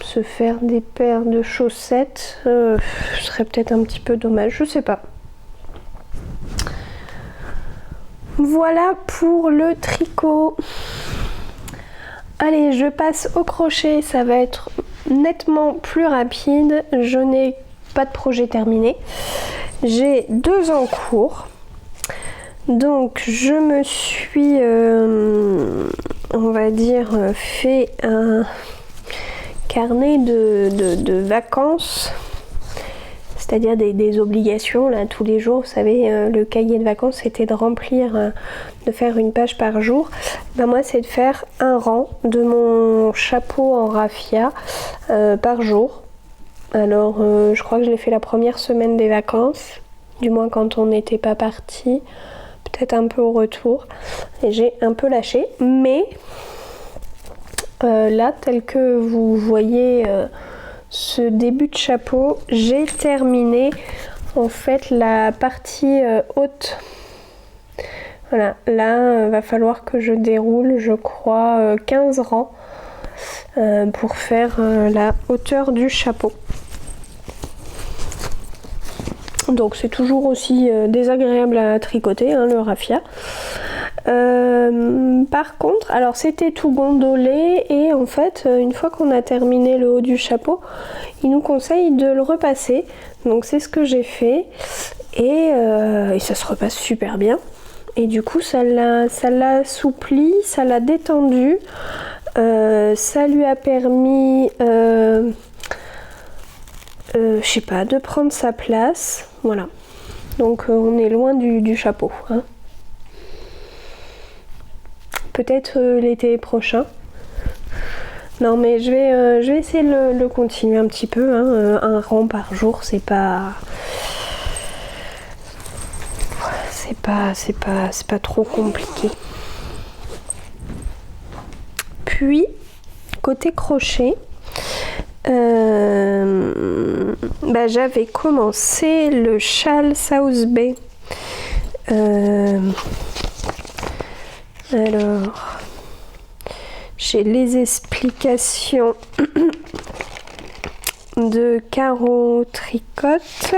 Se faire des paires de chaussettes serait peut-être un petit peu dommage, je sais pas. Voilà pour le tricot. Allez, je passe au crochet, ça va être nettement plus rapide. Je n'ai pas de projet terminé. J'ai 2 en cours. Donc je me suis, on va dire, fait un carnet de vacances. C'est-à-dire des obligations, là, tous les jours. Vous savez, le cahier de vacances, c'était de remplir, de faire une page par jour. Moi, c'est de faire un rang de mon chapeau en raffia par jour. Alors, je crois que je l'ai fait la première semaine des vacances, du moins quand on n'était pas parti, peut-être un peu au retour. Et j'ai un peu lâché, mais là, tel que vous voyez... ce début de chapeau, j'ai terminé en fait la partie haute. Voilà, là va falloir que je déroule, je crois, 15 rangs pour faire la hauteur du chapeau. Donc c'est toujours aussi désagréable à tricoter, hein, le raffia. Par contre, alors c'était tout gondolé et en fait une fois qu'on a terminé le haut du chapeau, il nous conseille de le repasser. Donc c'est ce que j'ai fait et ça se repasse super bien. Et du coup ça l'a assoupli, ça l'a détendu, ça lui a permis je sais pas, de prendre sa place. Voilà. Donc on est loin du chapeau, hein. Peut-être l'été prochain. Non mais je vais essayer de le continuer un petit peu, hein. Un rang par jour, c'est pas trop compliqué. Puis côté crochet, j'avais commencé le châle South Bay. Alors, j'ai les explications de Caro Tricote.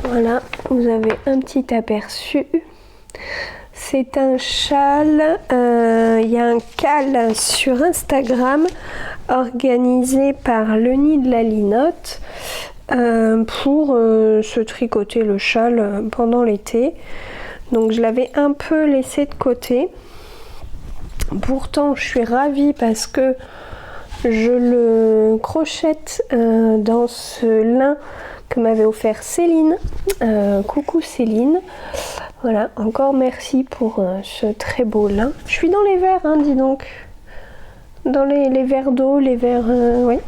Voilà, vous avez un petit aperçu. C'est un châle, il y a un cal sur Instagram organisé par Le Nid de la Linotte pour se tricoter le châle pendant l'été. Donc je l'avais un peu laissé de côté. Pourtant je suis ravie parce que je le crochette dans ce lin que m'avait offert Céline. Coucou Céline. Voilà, encore merci pour ce très beau lin. Je suis dans les verres, hein, dis donc. Dans les verres d'eau, les verres... oui.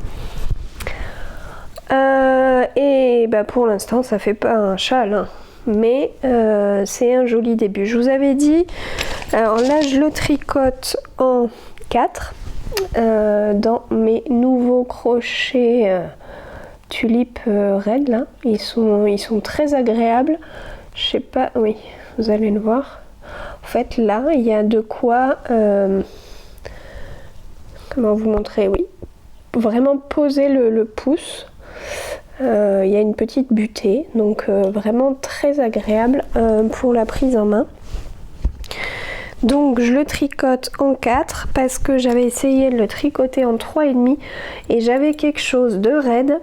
Et pour l'instant ça fait pas un châle, hein. Mais c'est un joli début. Je vous avais dit, alors là je le tricote en 4 dans mes nouveaux crochets tulipes red là. Ils sont très agréables. Je sais pas, oui, vous allez le voir. En fait là il y a de quoi, comment vous montrer, oui, vraiment poser le pouce. Il y a une petite butée, donc vraiment très agréable pour la prise en main. Donc je le tricote en 4 parce que j'avais essayé de le tricoter en 3,5 et j'avais quelque chose de raide,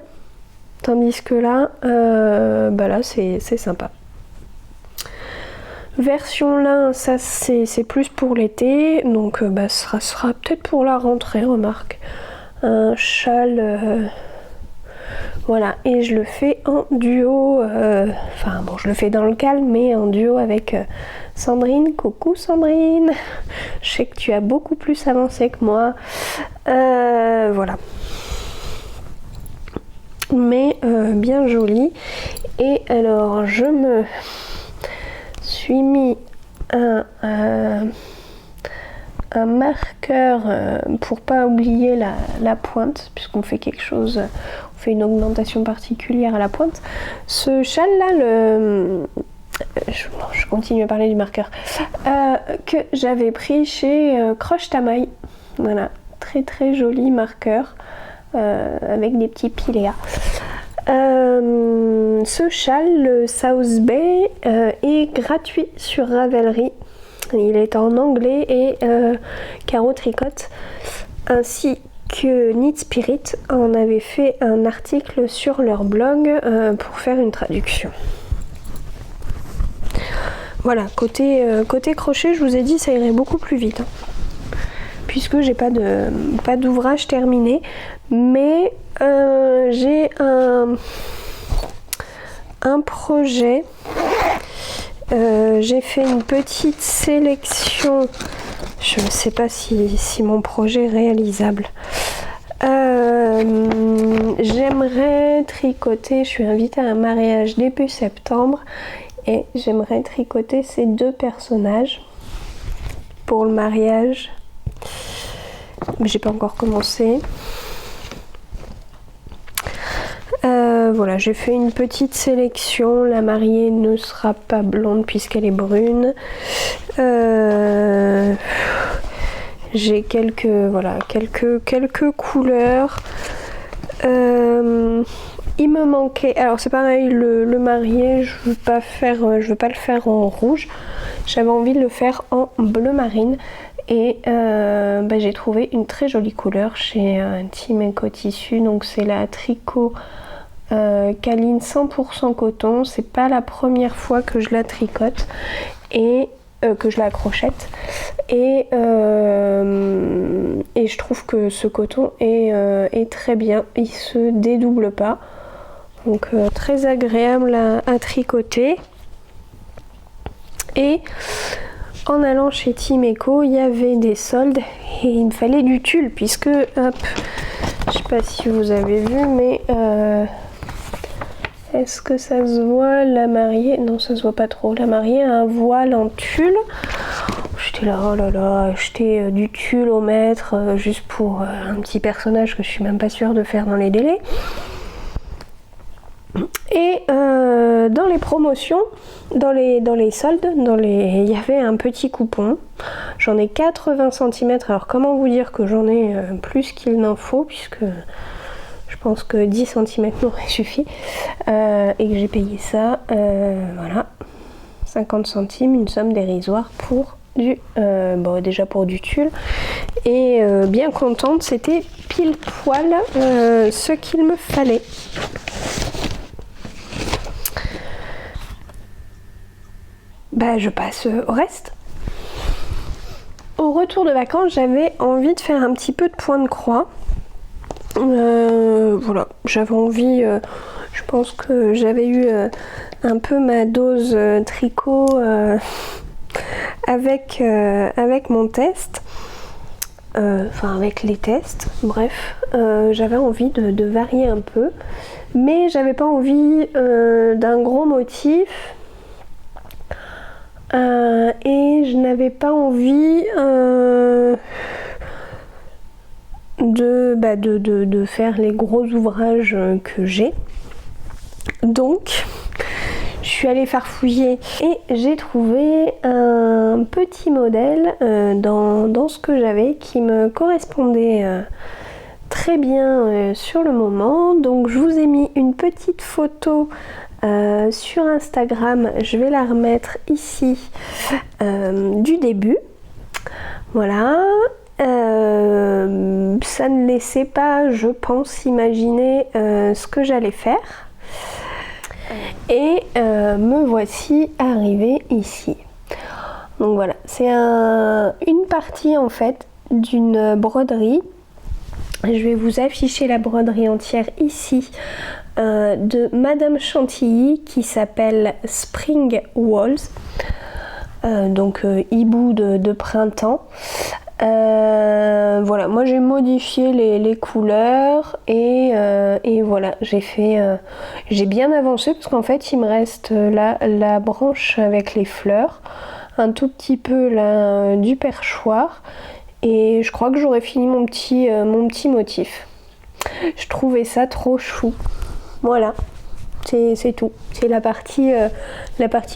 tandis que là, là c'est sympa. Version lin, ça c'est plus pour l'été, donc ce sera peut-être pour la rentrée, remarque. Un châle... Voilà, et je le fais en duo, je le fais dans le calme, mais en duo avec Sandrine. Coucou Sandrine, je sais que tu as beaucoup plus avancé que moi, voilà. Mais bien joli. Et alors, je me suis mis un un marqueur pour pas oublier la pointe, puisqu'on fait quelque chose, on fait une augmentation particulière à la pointe. Ce châle là, je continue à parler du marqueur, que j'avais pris chez Croche Tamaille. Voilà, très très joli marqueur avec des petits piléas. Ce châle, le South Bay, est gratuit sur Ravelry. Il est en anglais et Caro Tricotte ainsi que Knit Spirit en avait fait un article sur leur blog pour faire une traduction. Voilà, côté crochet, je vous ai dit ça irait beaucoup plus vite, hein, puisque j'ai pas d'ouvrage terminé, mais j'ai un projet. J'ai fait une petite sélection. Je ne sais pas si mon projet est réalisable. J'aimerais tricoter, je suis invitée à un mariage début septembre et j'aimerais tricoter ces 2 personnages pour le mariage. Mais j'ai pas encore commencé. Voilà, j'ai fait une petite sélection. La mariée ne sera pas blonde puisqu'elle est brune. J'ai quelques couleurs. Il me manquait. Alors c'est pareil, le marié, je veux pas le faire en rouge. J'avais envie de le faire en bleu marine. Et j'ai trouvé une très jolie couleur chez Team Eco Tissu. Donc c'est la tricot Caline 100% coton. C'est pas la première fois que je la tricote et que je la crochette. Et je trouve que ce coton est très bien. Il se dédouble pas. Donc très agréable à tricoter. Et en allant chez Team Eco, il y avait des soldes et il me fallait du tulle puisque, hop, je sais pas si vous avez vu, mais est-ce que ça se voit, la mariée? Non, ça se voit pas trop. La mariée a un voile en tulle. J'étais là, oh là là, acheter du tulle au mètre juste pour un petit personnage que je suis même pas sûre de faire dans les délais. Et dans les promotions, dans les soldes, il y avait un petit coupon. J'en ai 80 cm. Alors comment vous dire que j'en ai plus qu'il n'en faut, puisque je pense que 10 cm m'aurait suffi. Et que j'ai payé ça, voilà, 50 centimes, une somme dérisoire pour déjà pour du tulle. Et bien contente, c'était pile poil ce qu'il me fallait. Je passe au reste. Au retour de vacances, j'avais envie de faire un petit peu de point de croix. Voilà, j'avais envie, je pense que j'avais eu un peu ma dose tricot avec mon test. Avec les tests, bref, j'avais envie de varier un peu, mais j'avais pas envie d'un gros motif. Et je n'avais pas envie de faire les gros ouvrages que j'ai. Donc je suis allée farfouiller et j'ai trouvé un petit modèle dans ce que j'avais qui me correspondait très bien sur le moment. Donc je vous ai mis une petite photo sur Instagram, je vais la remettre ici du début. Voilà, ça ne laissait pas, je pense, imaginer ce que j'allais faire. Et me voici arrivée ici. Donc voilà, c'est une partie en fait d'une broderie. Je vais vous afficher la broderie entière ici. De Madame Chantilly qui s'appelle Spring Walls, donc hibou de printemps. Voilà, moi j'ai modifié les couleurs et voilà, j'ai bien avancé parce qu'en fait il me reste la branche avec les fleurs, un tout petit peu là du perchoir Et je crois que j'aurais fini mon petit motif. Je trouvais ça trop chou. Voilà, c'est tout. C'est la partie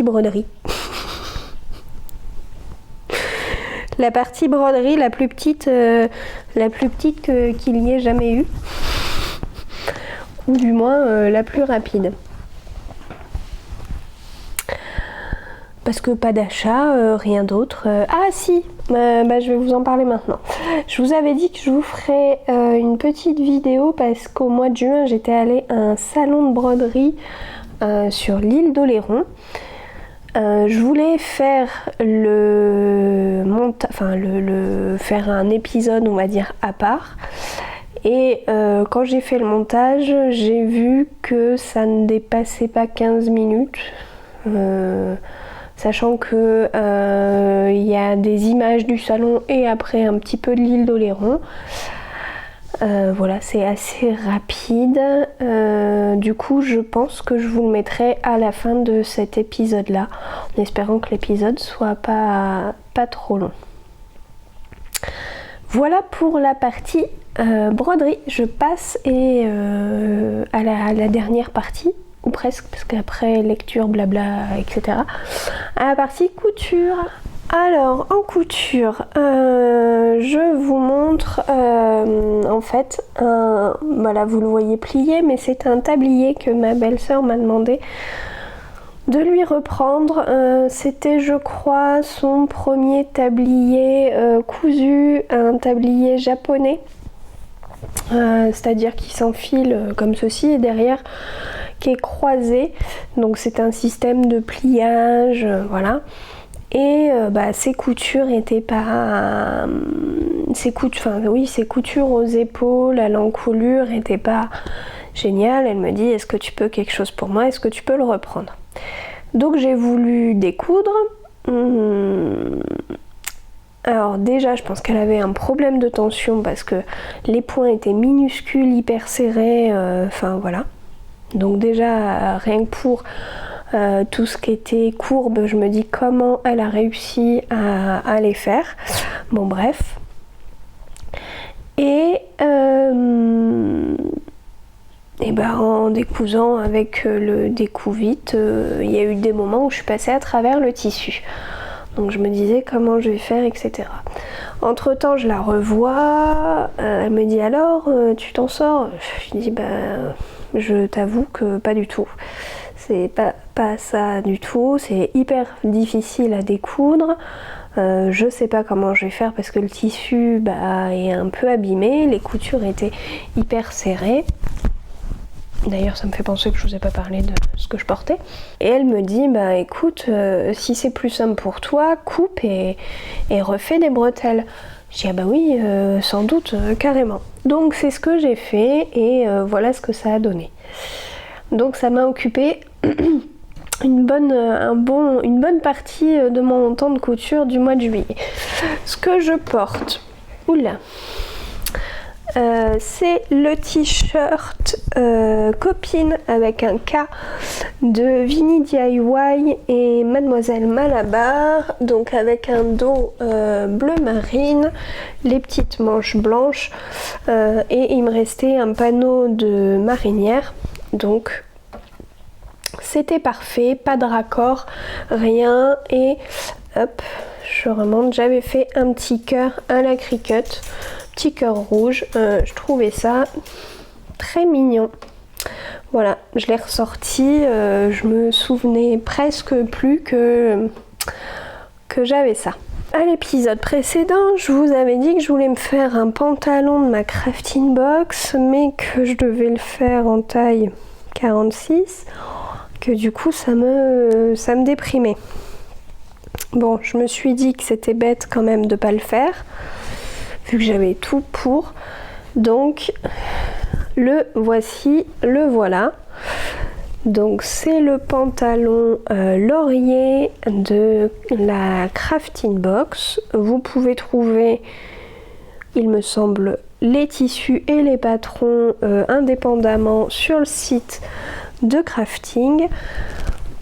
broderie. La partie broderie la plus petite qu'il y ait jamais eu. Ou du moins la plus rapide. Parce que pas d'achat, rien d'autre. Ah si, je vais vous en parler maintenant. Je vous avais dit que je vous ferais une petite vidéo parce qu'au mois de juin j'étais allée à un salon de broderie sur l'île d'Oléron. Je voulais faire faire un épisode, on va dire, à part. Et quand j'ai fait le montage, j'ai vu que ça ne dépassait pas 15 minutes. Sachant que y a des images du salon et après un petit peu de l'île d'Oléron. Voilà, c'est assez rapide. Du coup, je pense que je vous le mettrai à la fin de cet épisode-là, en espérant que l'épisode soit pas trop long. Voilà pour la partie broderie. Je passe à la dernière partie. Ou presque, parce qu'après lecture, blabla, etc. À la partie couture. Alors, en couture, je vous montre, en fait, voilà, vous le voyez plié, mais c'est un tablier que ma belle-sœur m'a demandé de lui reprendre. C'était, je crois, son premier tablier cousu, un tablier japonais. C'est-à-dire qu'il s'enfile comme ceci et derrière qui est croisé, donc c'est un système de pliage, voilà. Et ses coutures étaient pas, ses coutures aux épaules, à l'encolure étaient pas géniales. Elle me dit: est-ce que tu peux quelque chose pour moi, est-ce que tu peux le reprendre? Donc j'ai voulu découdre. Alors déjà, je pense qu'elle avait un problème de tension parce que les points étaient minuscules, hyper serrés, voilà. Donc déjà, rien que pour tout ce qui était courbe, je me dis comment elle a réussi à les faire. Bon bref. Et en décousant avec le découvite, il y a eu des moments où je suis passée à travers le tissu. Donc je me disais comment je vais faire, etc. Entre temps, je la revois. Elle me dit: alors, tu t'en sors? Je lui dis: je t'avoue que pas du tout. C'est pas ça du tout. C'est hyper difficile à découdre. Je sais pas comment je vais faire parce que le tissu est un peu abîmé. Les coutures étaient hyper serrées. D'ailleurs, ça me fait penser que je vous ai pas parlé de ce que je portais. Et elle me dit: écoute, si c'est plus simple pour toi, coupe et refais des bretelles. Je dis: oui, sans doute, carrément. Donc c'est ce que j'ai fait et voilà ce que ça a donné. Donc ça m'a occupé une bonne partie de mon temps de couture du mois de juillet. Ce que je porte, c'est le t-shirt copine avec un K de Vini DIY et Mademoiselle Malabar, donc avec un dos bleu marine, les petites manches blanches et il me restait un panneau de marinière, donc c'était parfait, pas de raccord, rien. Et hop, je remonte, j'avais fait un petit cœur à la Cricut, petit cœur rouge, je trouvais ça très mignon. Voilà, je l'ai ressorti, je me souvenais presque plus que j'avais ça. À l'épisode précédent, je vous avais dit que je voulais me faire un pantalon de ma crafting box, mais que je devais le faire en taille 46, que du coup ça me déprimait. Bon, je me suis dit que c'était bête quand même de pas le faire, vu que j'avais tout pour. Donc le voici, le voilà. Donc c'est le pantalon laurier de la crafting box. Vous pouvez trouver, il me semble, les tissus et les patrons indépendamment sur le site de crafting.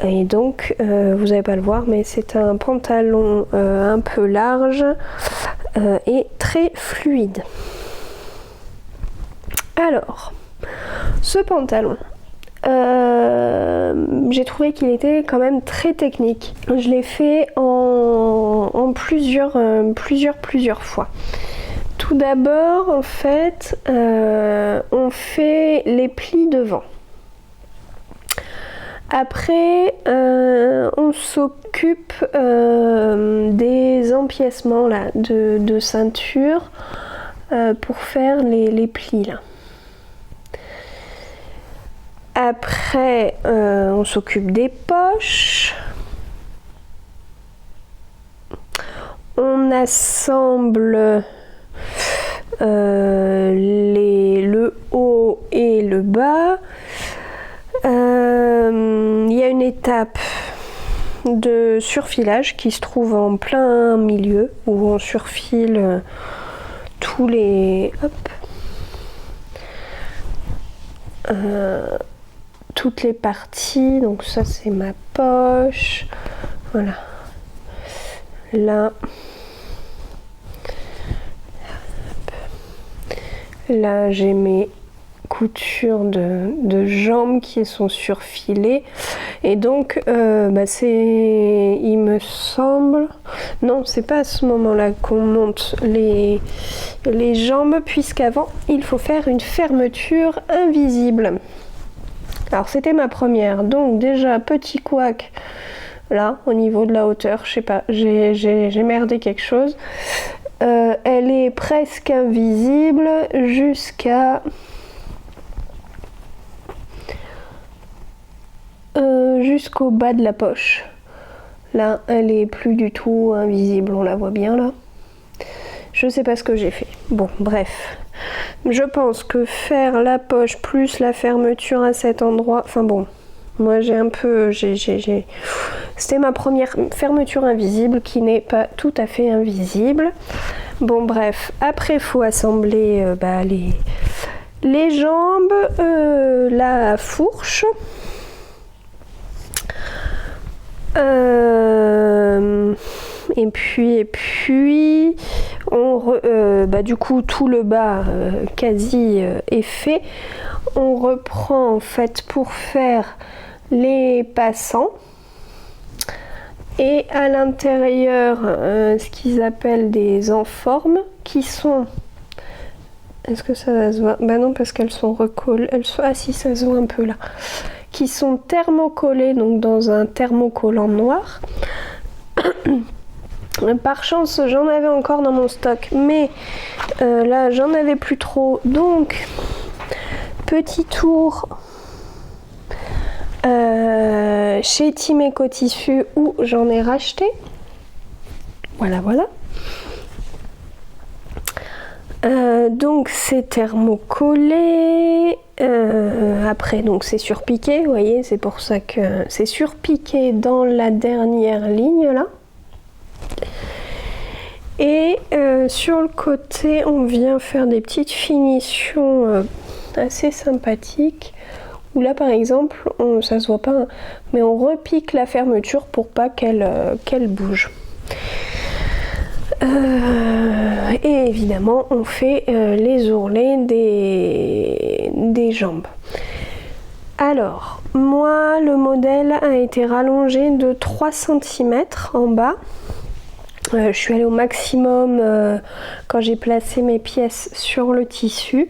Et donc vous n'allez pas le voir, mais c'est un pantalon un peu large et très fluide. Alors, ce pantalon, j'ai trouvé qu'il était quand même très technique. Je l'ai fait en plusieurs fois. Tout d'abord, en fait, on fait les plis devant. Après, on s'occupe des empiècements là, de ceinture pour faire les plis là. Après, on s'occupe des poches. On assemble le haut et le bas. Il y a une étape de surfilage qui se trouve en plein milieu où on surfile tous les... toutes les parties. Donc ça c'est ma poche. Voilà. Là. Là j'ai mes coutures de jambes qui sont surfilées et donc il me semble, non c'est pas à ce moment là qu'on monte les jambes, puisqu'avant il faut faire une fermeture invisible. Alors c'était ma première, donc déjà petit couac là au niveau de la hauteur, je sais pas, j'ai merdé quelque chose. Elle est presque invisible jusqu'au bas de la poche. Là, elle est plus du tout invisible, on la voit bien là. Je sais pas ce que j'ai fait. Bon, bref. Je pense que faire la poche plus la fermeture à cet endroit, enfin bon, moi j'ai un peu... C'était ma première fermeture invisible qui n'est pas tout à fait invisible. Bon bref, après faut assembler les jambes, la fourche. Et puis du coup tout le bas quasi est fait. On reprend en fait pour faire les passants et à l'intérieur ce qu'ils appellent des enformes qui sont... Est-ce que ça va se voir? Bah non, parce qu'elles sont recollées. Ah si, ça se voit un peu là. Qui sont thermocollées, donc dans un thermocollant noir. Par chance, j'en avais encore dans mon stock, mais là, j'en avais plus trop. Donc, petit tour chez Timeco Tissu où j'en ai racheté. Voilà. Donc c'est thermocollé, après donc c'est surpiqué, vous voyez, c'est pour ça que c'est surpiqué dans la dernière ligne là. Et sur le côté on vient faire des petites finitions assez sympathiques, où là par exemple, ça se voit pas, hein, mais on repique la fermeture pour pas qu'elle bouge. Et évidemment on fait les ourlets des jambes. Alors moi le modèle a été rallongé de 3 cm en bas. Je suis allée au maximum quand j'ai placé mes pièces sur le tissu.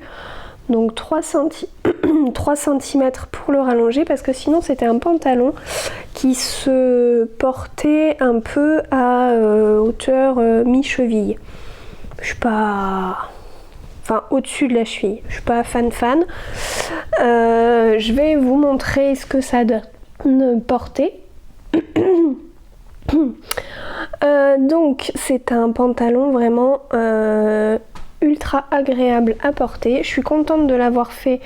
Donc 3 cm pour le rallonger, parce que sinon c'était un pantalon qui se portait un peu à hauteur mi-cheville. Je suis pas... Enfin au-dessus de la cheville. Je suis pas fan. Je vais vous montrer ce que ça donne porter. Donc c'est un pantalon vraiment ultra agréable à porter. Je suis contente de l'avoir fait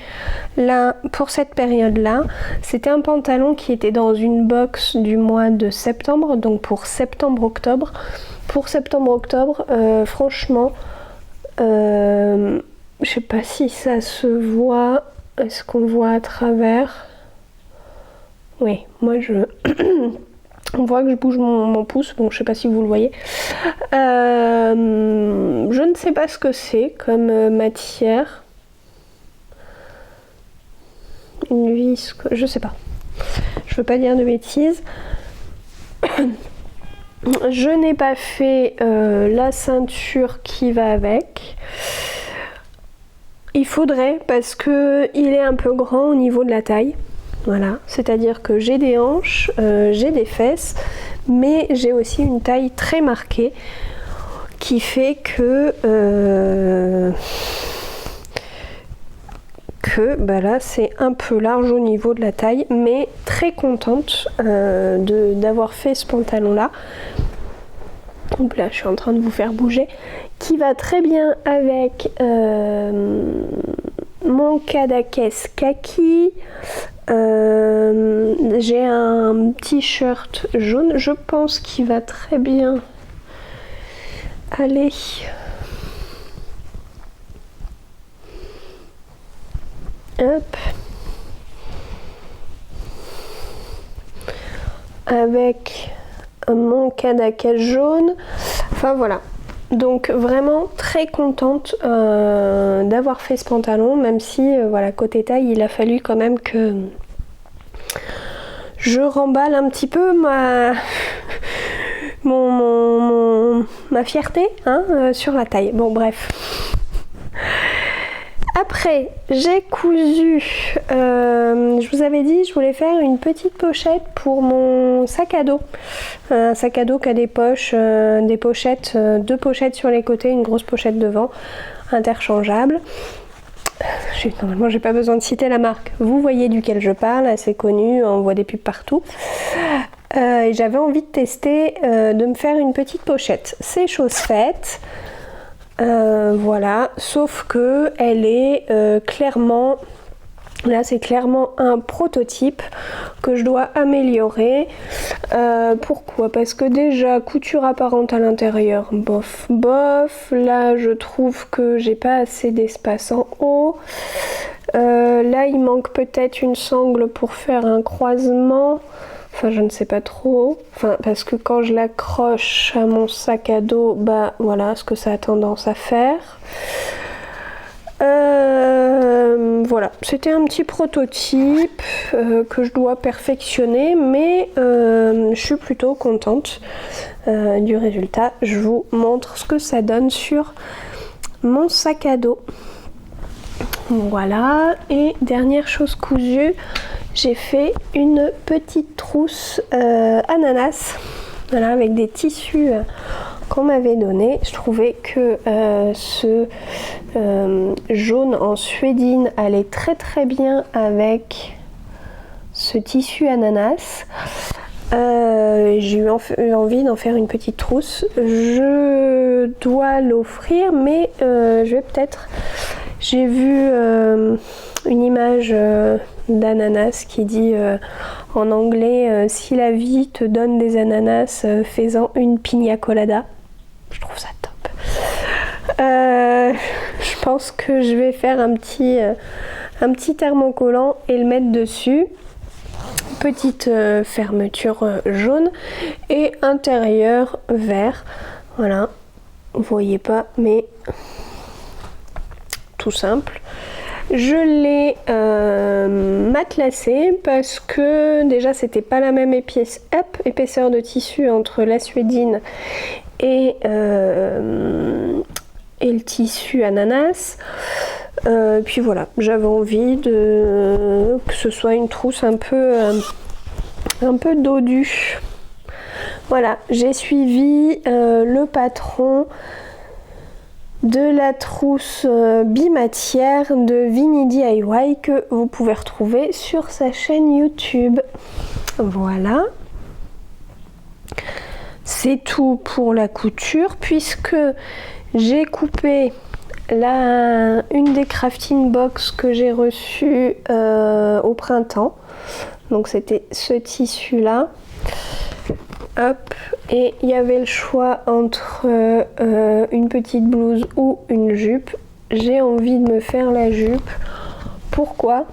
là pour cette période là. C'était un pantalon qui était dans une box du mois de septembre, donc pour septembre-octobre. Pour septembre-octobre, franchement, je sais pas si ça se voit. Est-ce qu'on voit à travers? Oui, moi On voit que je bouge mon pouce, bon je sais pas si vous le voyez. Je ne sais pas ce que c'est comme matière. Une vis, je sais pas. Je veux pas dire de bêtises. Je n'ai pas fait la ceinture qui va avec. Il faudrait parce que il est un peu grand au niveau de la taille. Voilà, c'est-à-dire que j'ai des hanches, j'ai des fesses, mais j'ai aussi une taille très marquée qui fait que là c'est un peu large au niveau de la taille, mais très contente d'avoir fait ce pantalon là. Donc là je suis en train de vous faire bouger, qui va très bien avec mon Kadakes kaki. J'ai un t-shirt jaune, je pense qu'il va très bien aller hop avec mon Kadakes jaune. Enfin voilà, donc vraiment très contente d'avoir fait ce pantalon, même si voilà, côté taille il a fallu quand même que je remballe un petit peu ma fierté sur la taille. Bon bref. Après j'ai cousu, je vous avais dit je voulais faire une petite pochette pour mon sac à dos. Un sac à dos qui a des poches, des pochettes, deux pochettes sur les côtés, une grosse pochette devant, interchangeable. Normalement j'ai pas besoin de citer la marque, vous voyez duquel je parle, assez connu, on voit des pubs partout. Et j'avais envie de tester, de me faire une petite pochette. C'est chose faite. Voilà, sauf que elle est clairement, là c'est clairement un prototype que je dois améliorer. Pourquoi? Parce que déjà couture apparente à l'intérieur, bof bof. Là je trouve que j'ai pas assez d'espace en haut. Là il manque peut-être une sangle pour faire un croisement. Enfin je ne sais pas trop, enfin parce que quand je l'accroche à mon sac à dos, bah voilà ce que ça a tendance à faire. Voilà, c'était un petit prototype que je dois perfectionner, mais je suis plutôt contente du résultat. Je vous montre ce que ça donne sur mon sac à dos. Voilà, et dernière chose cousue, j'ai fait une petite trousse ananas, voilà, avec des tissus qu'on m'avait donné. Je trouvais que ce jaune en suédine allait très très bien avec ce tissu ananas. J'ai eu envie d'en faire une petite trousse. Je dois l'offrir, mais je vais peut-être... J'ai vu une image d'ananas qui dit en anglais si la vie te donne des ananas, fais-en une pina colada. Je trouve ça top. Je pense que je vais faire un petit thermocollant et le mettre dessus. Petite fermeture jaune et intérieur vert. Voilà, vous voyez pas, mais tout simple. Je l'ai matelassé parce que déjà c'était pas la même épaisseur de tissu entre la suédine et le tissu ananas. Puis voilà, j'avais envie que ce soit une trousse un peu dodue. Voilà, j'ai suivi le patron de la trousse bimatière de Vinny DIY que vous pouvez retrouver sur sa chaîne YouTube. Voilà. C'est tout pour la couture puisque j'ai coupé une des crafting box que j'ai reçues au printemps. Donc c'était ce tissu là. Hop, et il y avait le choix entre une petite blouse ou une jupe. J'ai envie de me faire la jupe. Pourquoi?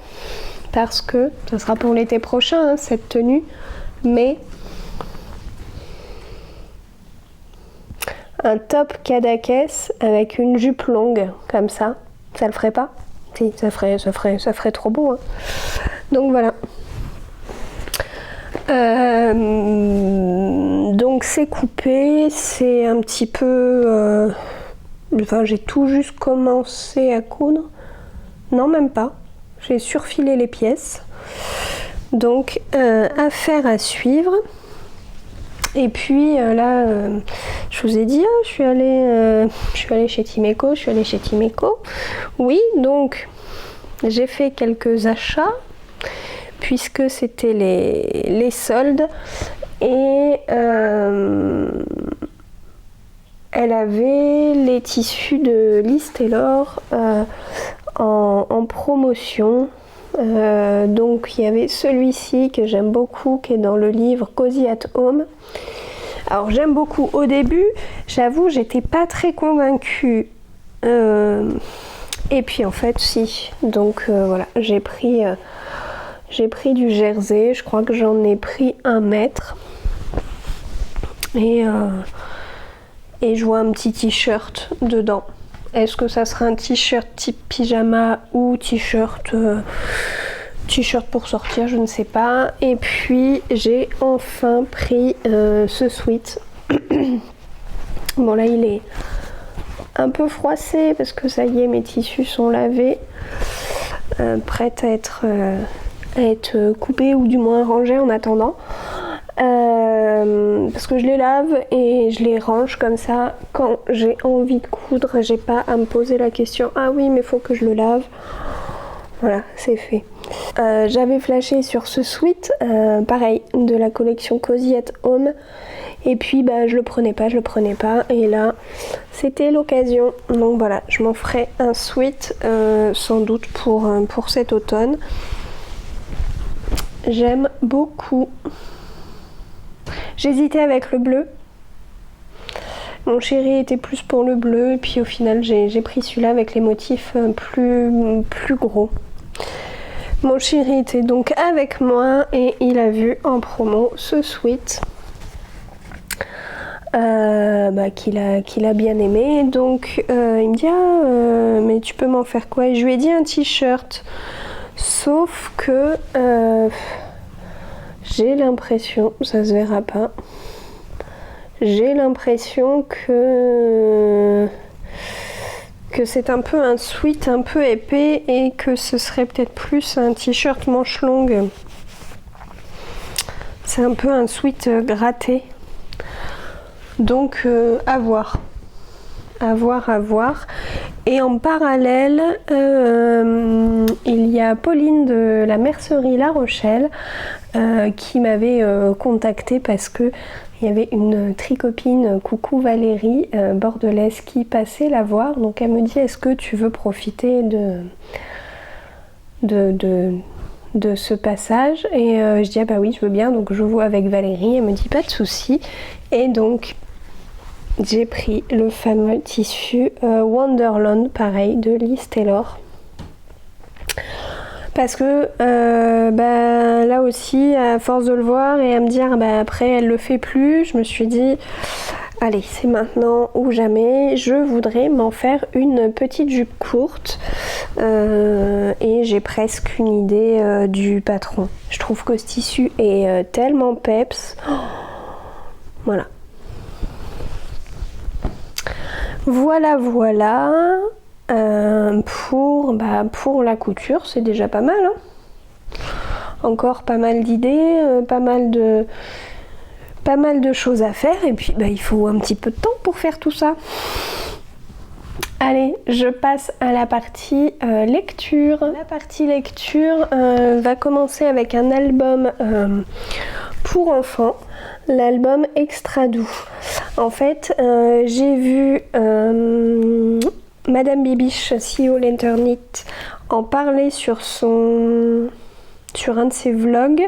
Parce que ça sera pour l'été prochain cette tenue, mais un top Cadaqués avec une jupe longue comme ça. Ça le ferait pas? Si, ça ferait trop beau. Hein. Donc voilà. Donc c'est coupé, c'est un petit peu... Enfin, j'ai tout juste commencé à coudre. Non, même pas. J'ai surfilé les pièces. Donc, affaire à suivre. Et puis là, je vous ai dit, je suis allée chez Timeco, Oui, donc, j'ai fait quelques achats, puisque c'était les soldes. Et elle avait les tissus de Liz Taylor en promotion. Donc il y avait celui-ci que j'aime beaucoup, qui est dans le livre Cozy at Home. Alors j'aime beaucoup. Au début, j'avoue, j'étais pas très convaincue. Et puis en fait, si. Donc voilà, j'ai pris du jersey. Je crois que j'en ai pris 1 mètre. Et je vois un petit t-shirt dedans. Est-ce que ça sera un t-shirt type pyjama ou t-shirt pour sortir, je ne sais pas. Et puis j'ai enfin pris ce sweat. Bon là il est un peu froissé parce que ça y est, mes tissus sont lavés, prêts à être coupés ou du moins rangés en attendant. Parce que je les lave et je les range comme ça quand j'ai envie de coudre. J'ai pas à me poser la question, ah oui mais faut que je le lave. Voilà, c'est fait. J'avais flashé sur ce sweat, pareil, de la collection Cozy at Home. Et puis je le prenais pas. Et là, c'était l'occasion. Donc voilà, je m'en ferai un sweat sans doute pour cet automne. J'aime beaucoup. J'hésitais avec le bleu. Mon chéri était plus pour le bleu. Et puis au final, j'ai pris celui-là avec les motifs plus gros. Mon chéri était donc avec moi et il a vu en promo ce sweat qu'il a bien aimé. Donc il me dit mais tu peux m'en faire quoi? Et je lui ai dit un t-shirt. Sauf que j'ai l'impression, ça se verra pas, j'ai l'impression que c'est un peu un sweat un peu épais et que ce serait peut-être plus un t-shirt manche longue. C'est un peu un sweat gratté. Donc à voir. Et en parallèle, il y a Pauline de la mercerie La Rochelle qui m'avait contactée parce que il y avait une tricopine, coucou Valérie, bordelaise, qui passait la voir. Donc elle me dit, est-ce que tu veux profiter de ce passage? Et je dis, ah bah oui, je veux bien. Donc je vois avec Valérie, elle me dit, pas de souci. Et donc j'ai pris le fameux tissu Wonderland, pareil, de Liz Taylor. Parce que là aussi, à force de le voir et à me dire après elle le fait plus, je me suis dit allez, c'est maintenant ou jamais, je voudrais m'en faire une petite jupe courte et j'ai presque une idée du patron. Je trouve que ce tissu est tellement peps. Voilà. Voilà. Pour la couture, c'est déjà pas mal. Hein. Encore pas mal d'idées, pas mal de choses à faire. Et puis il faut un petit peu de temps pour faire tout ça. Allez, je passe à la partie lecture. La partie lecture va commencer avec un album pour enfants. L'album Extra Doux. En fait, j'ai vu Madame Bibiche, CEO l'Internit, en parler sur un de ses vlogs.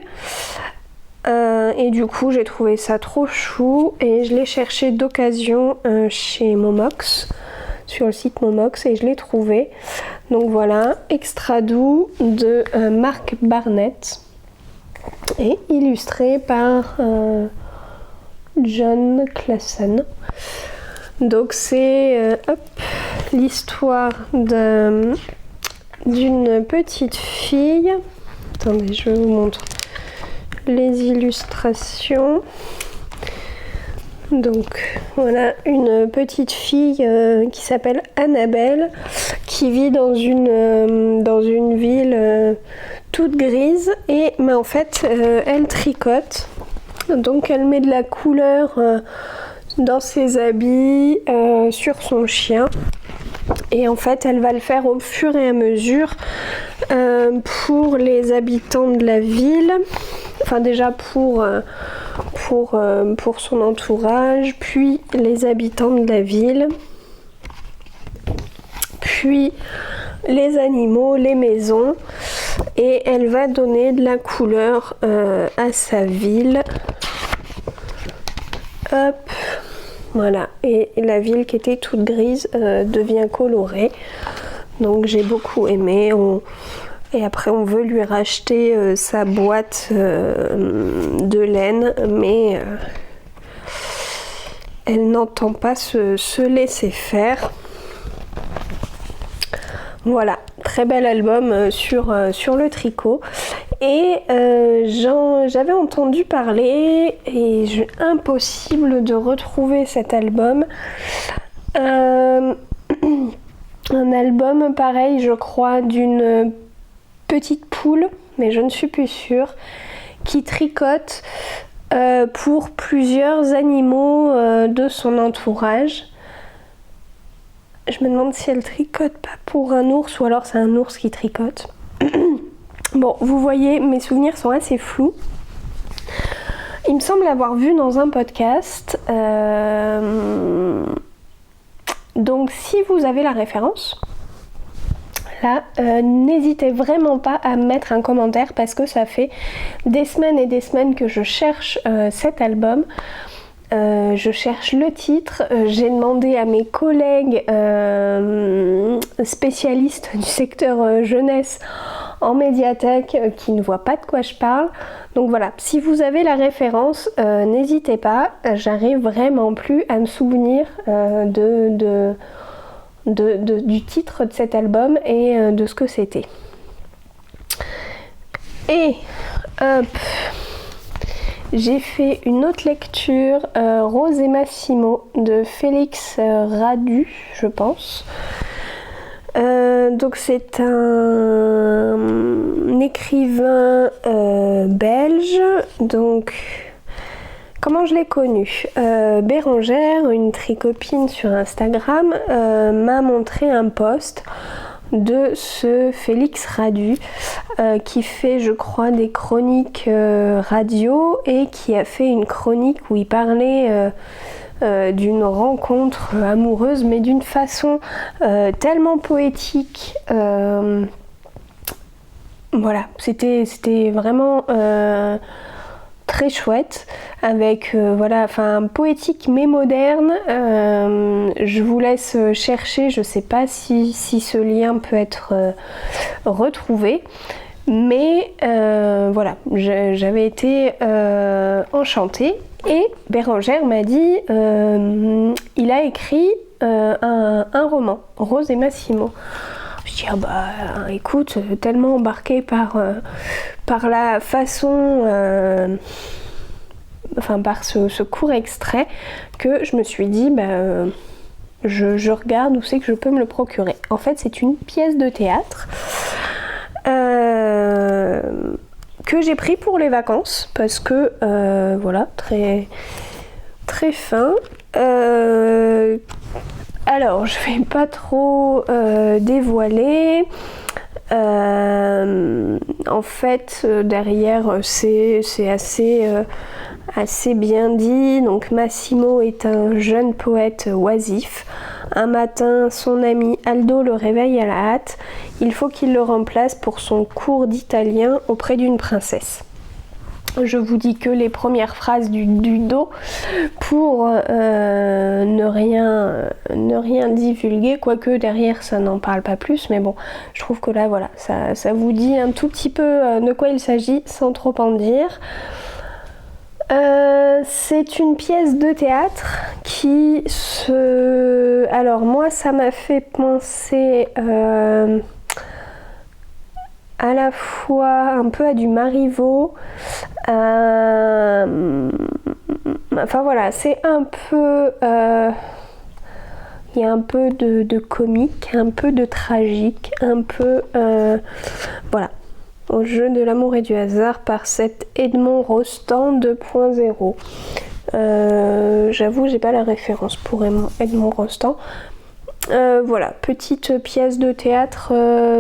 Et du coup, j'ai trouvé ça trop chou et je l'ai cherché d'occasion chez Momox, sur le site Momox, et je l'ai trouvé. Donc voilà, Extra Doux de Mark Barnett et illustré par John Classen. Donc c'est l'histoire d'une petite fille. Attendez, je vous montre les illustrations. Donc voilà, une petite fille qui s'appelle Annabelle, qui vit dans une ville toute grise et mais en fait elle tricote. Donc elle met de la couleur dans ses habits, sur son chien. Et en fait elle va le faire au fur et à mesure pour les habitants de la ville. Enfin déjà pour son entourage, puis les habitants de la ville, puis les animaux, les maisons, et elle va donner de la couleur à sa ville. Hop, voilà, et la ville qui était toute grise devient colorée. Donc j'ai beaucoup aimé. Et après on veut lui racheter sa boîte de laine, mais elle n'entend pas se laisser faire. Voilà, très bel album sur le tricot. Et j'avais entendu parler, et impossible de retrouver cet album. Un album pareil, je crois, d'une petite poule, mais je ne suis plus sûre, qui tricote pour plusieurs animaux de son entourage. Je me demande si elle tricote pas pour un ours ou alors c'est un ours qui tricote. Bon, vous voyez, mes souvenirs sont assez flous. Il me semble l'avoir vu dans un podcast. Donc si vous avez la référence, là, n'hésitez vraiment pas à mettre un commentaire parce que ça fait des semaines et des semaines que je cherche cet album. Je cherche le titre, j'ai demandé à mes collègues spécialistes du secteur jeunesse en médiathèque qui ne voient pas de quoi je parle. Donc voilà, si vous avez la référence, n'hésitez pas, j'arrive vraiment plus à me souvenir du titre de cet album et de ce que c'était. Et hop, j'ai fait une autre lecture, Rose et Massimo de Félix Radu, je pense. Donc c'est un écrivain belge. Donc comment je l'ai connu, Bérangère, une tricopine sur Instagram, m'a montré un post de ce Félix Radu qui fait, je crois, des chroniques radio et qui a fait une chronique où il parlait d'une rencontre amoureuse, mais d'une façon tellement poétique. Voilà, c'était vraiment très chouette, avec voilà, enfin poétique mais moderne. Je vous laisse chercher, je sais pas si ce lien peut être retrouvé, mais voilà, j'avais été enchantée. Et Bérangère m'a dit il a écrit un roman, Rose et Massimo. Je dis ah bah écoute, tellement embarquée par la façon, enfin par ce court extrait, que je me suis dit bah je regarde où c'est que je peux me le procurer. En fait c'est une pièce de théâtre que j'ai pris pour les vacances parce que voilà, très très fin. Alors je vais pas trop dévoiler. En fait derrière c'est assez bien dit. Donc Massimo est un jeune poète oisif. Un matin, son ami Aldo le réveille à la hâte. Il faut qu'il le remplace pour son cours d'italien auprès d'une princesse. Je vous dis que les premières phrases du dos pour ne rien divulguer, quoique derrière ça n'en parle pas plus, mais bon, je trouve que là voilà, ça vous dit un tout petit peu de quoi il s'agit sans trop en dire. C'est une pièce de théâtre qui se... Alors moi ça m'a fait penser à la fois un peu à du Marivaux. Enfin voilà, c'est un peu... il y a un peu de comique, un peu de tragique, un peu... voilà. Au jeu de l'amour et du hasard par cet Edmond Rostand 2.0. J'avoue, j'ai pas la référence pour Edmond Rostand. Voilà, petite pièce de théâtre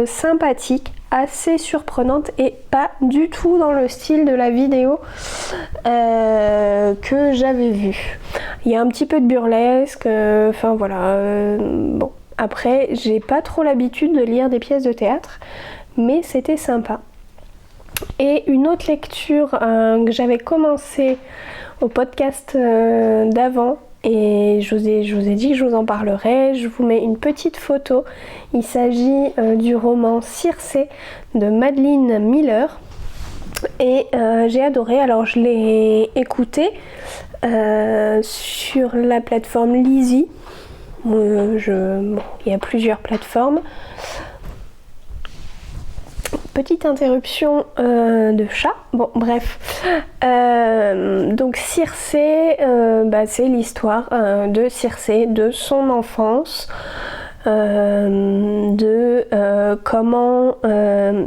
sympathique, assez surprenante et pas du tout dans le style de la vidéo que j'avais vue. Il y a un petit peu de burlesque, enfin voilà. Bon, après, j'ai pas trop l'habitude de lire des pièces de théâtre, mais c'était sympa. Et une autre lecture que j'avais commencé au podcast d'avant, et je vous ai dit que je vous en parlerai, je vous mets une petite photo. Il s'agit du roman Circé de Madeline Miller, et j'ai adoré. Alors je l'ai écouté sur la plateforme Lizzy. Bon, il y a plusieurs plateformes. Petite interruption de chat. Bon, bref. Donc Circé, c'est l'histoire de Circé, de son enfance, comment...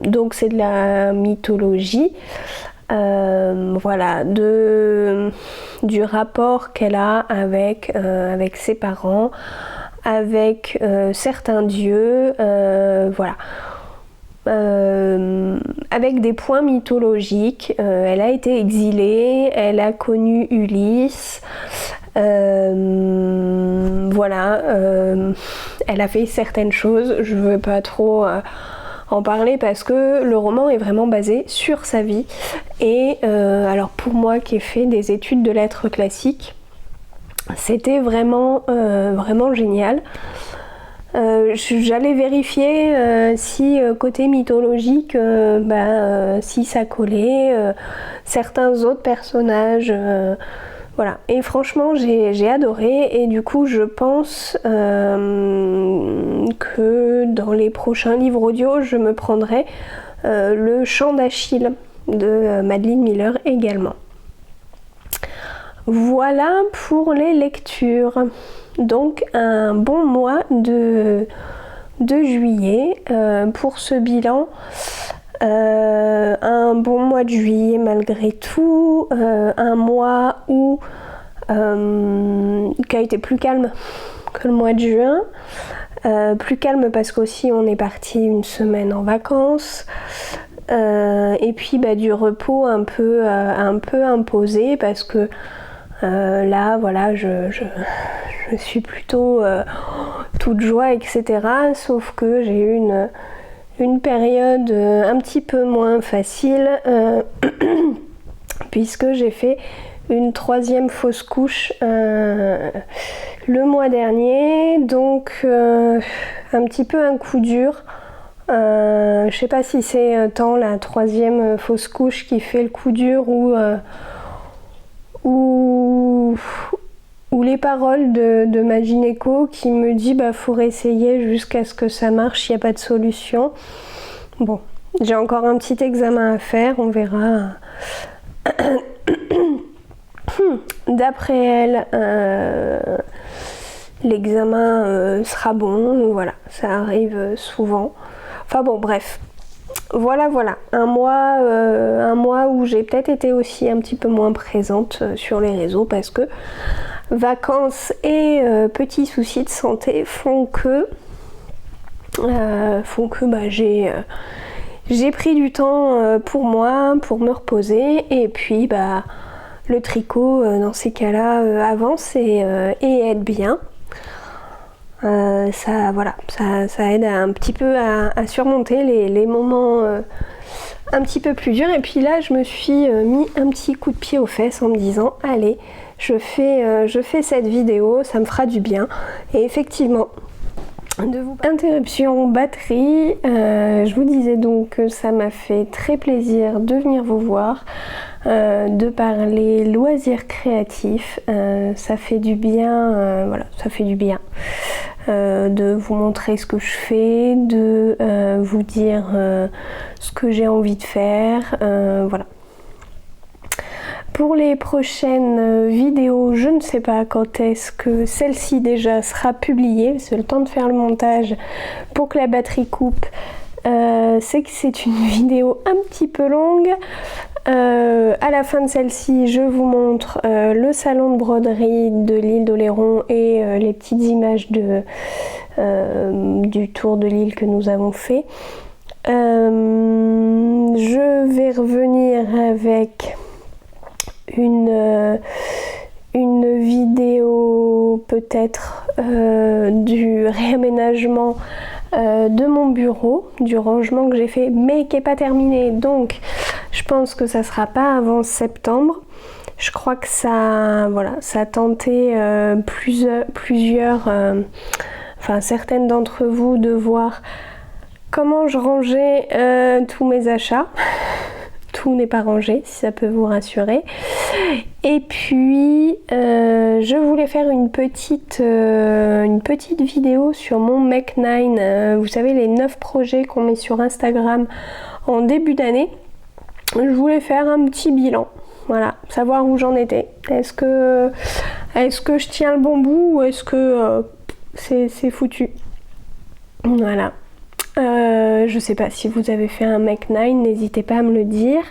donc c'est de la mythologie. Voilà, du rapport qu'elle a avec ses parents, avec certains dieux, voilà. Avec des points mythologiques. Elle a été exilée, elle a connu Ulysse, voilà, elle a fait certaines choses, je veux pas trop en parler parce que le roman est vraiment basé sur sa vie. Et alors pour moi qui ai fait des études de lettres classiques, c'était vraiment génial. J'allais vérifier si côté mythologique, si ça collait, certains autres personnages, voilà. Et franchement, j'ai adoré, et du coup, je pense que dans les prochains livres audio, je me prendrai le Chant d'Achille de Madeline Miller également. Voilà pour les lectures. Donc un bon mois de juillet pour ce bilan. Un bon mois de juillet malgré tout. Un mois qui a été plus calme que le mois de juin. Plus calme parce qu'aussi on est parti une semaine en vacances. Et puis du repos un peu imposé parce que là voilà, je suis plutôt toute joie, etc. Sauf que j'ai eu une période un petit peu moins facile puisque j'ai fait une 3e fausse couche le mois dernier, donc un petit peu un coup dur. Je sais pas si c'est tant la 3e fausse couche qui fait le coup dur ou les paroles de ma gynéco qui me dit faut réessayer jusqu'à ce que ça marche, il n'y a pas de solution. Bon, j'ai encore un petit examen à faire, on verra. D'après elle, l'examen sera bon, voilà, ça arrive souvent. Enfin bon, bref. Voilà, un mois où j'ai peut-être été aussi un petit peu moins présente sur les réseaux parce que vacances et petits soucis de santé font que j'ai pris du temps pour moi, pour me reposer, et puis le tricot dans ces cas-là avance et aide bien. Ça aide un petit peu à surmonter les moments un petit peu plus durs. Et puis là, je me suis mis un petit coup de pied aux fesses en me disant allez, je fais cette vidéo, ça me fera du bien. Et effectivement, Interruption batterie, je vous disais donc que ça m'a fait très plaisir de venir vous voir, de parler loisirs créatifs, ça fait du bien, voilà, ça fait du bien de vous montrer ce que je fais, de vous dire ce que j'ai envie de faire, voilà. Pour les prochaines vidéos, je ne sais pas quand est-ce que celle-ci déjà sera publiée, c'est le temps de faire le montage pour que la batterie coupe. C'est que c'est une vidéo un petit peu longue. À la fin de celle-ci, je vous montre le salon de broderie de l'île d'Oléron et les petites images du tour de l'île que nous avons fait. Je vais revenir avec une vidéo peut-être du réaménagement de mon bureau, du rangement que j'ai fait mais qui n'est pas terminé, donc je pense que ça sera pas avant septembre. Je crois que ça, voilà, ça a tenté plusieurs, enfin certaines d'entre vous de voir comment je rangeais tous mes achats. Tout n'est pas rangé, si ça peut vous rassurer. Et puis, je voulais faire une petite vidéo sur mon Make 9. Vous savez, les 9 projets qu'on met sur Instagram en début d'année. Je voulais faire un petit bilan. Voilà, savoir où j'en étais. Est-ce que je tiens le bon bout ou est-ce que c'est foutu? Voilà. Je sais pas si vous avez fait un Make 9, n'hésitez pas à me le dire.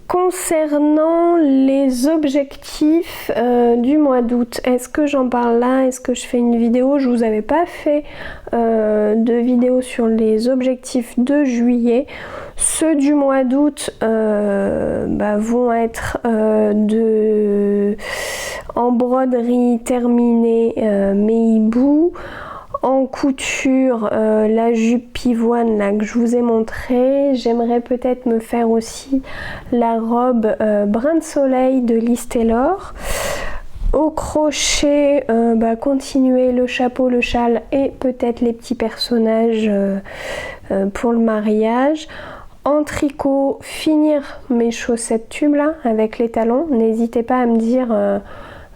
Concernant les objectifs du mois d'août, est-ce que j'en parle là? Est-ce que je fais une vidéo? Je vous avais pas fait de vidéo sur les objectifs de juillet. Ceux du mois d'août vont être en broderie terminée mes hiboux. En couture, la jupe pivoine là, que je vous ai montré. J'aimerais peut-être me faire aussi la robe brin de soleil de Liz Taylor. Au crochet, continuer le chapeau, le châle et peut-être les petits personnages pour le mariage. En tricot, finir mes chaussettes tubes là avec les talons. N'hésitez pas à me dire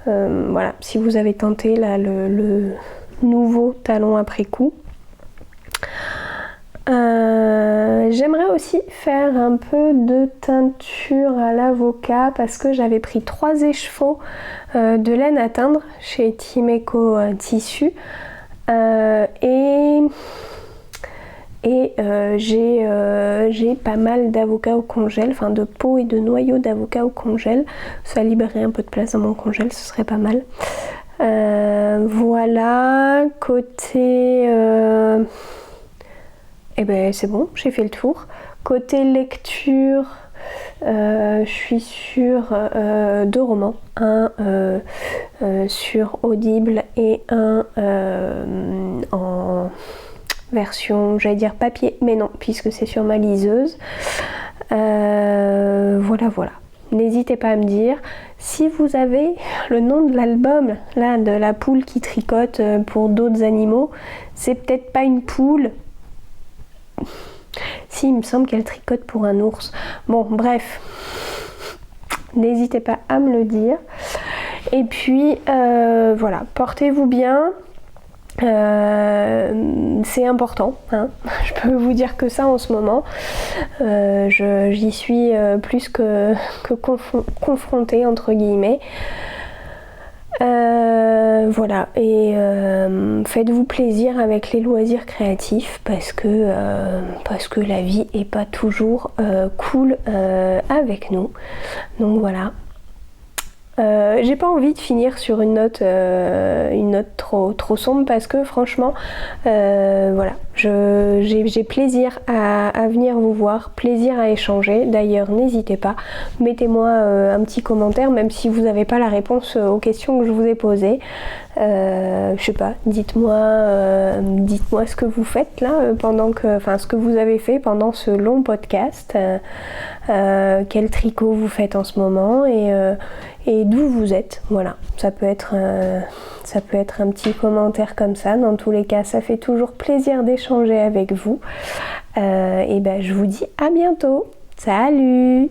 voilà, si vous avez tenté là le nouveau talon après coup. J'aimerais aussi faire un peu de teinture à l'avocat parce que j'avais pris 3 écheveaux de laine à teindre chez Timeco Tissu et j'ai pas mal d'avocats au congèle, enfin de peaux et de noyaux d'avocats au congèle. Ça libérerait un peu de place dans mon congèle, ce serait pas mal. Voilà, côté c'est bon, j'ai fait le tour. Côté lecture, je suis sur 2 romans, un sur Audible et un en version, j'allais dire papier, mais non, puisque c'est sur ma liseuse. Voilà. N'hésitez pas à me dire si vous avez le nom de l'album là de la poule qui tricote pour d'autres animaux. C'est peut-être pas une poule. Si, il me semble qu'elle tricote pour un ours. Bon, bref. N'hésitez pas à me le dire. Et puis voilà, portez-vous bien. C'est important, hein. Je peux vous dire que ça en ce moment. J'y suis plus que confrontée entre guillemets. Voilà, et faites-vous plaisir avec les loisirs créatifs parce que la vie est pas toujours cool avec nous. Donc voilà. J'ai pas envie de finir sur une note trop sombre parce que franchement voilà, j'ai plaisir à venir vous voir, plaisir à échanger. D'ailleurs n'hésitez pas, mettez-moi un petit commentaire même si vous n'avez pas la réponse aux questions que je vous ai posées. Je sais pas, dites-moi ce que vous faites là ce que vous avez fait pendant ce long podcast, quel tricot vous faites en ce moment et d'où vous êtes. Voilà, ça peut être Ça peut être un petit commentaire comme ça. Dans tous les cas, ça fait toujours plaisir d'échanger avec vous. Et ben, je vous dis à bientôt. Salut!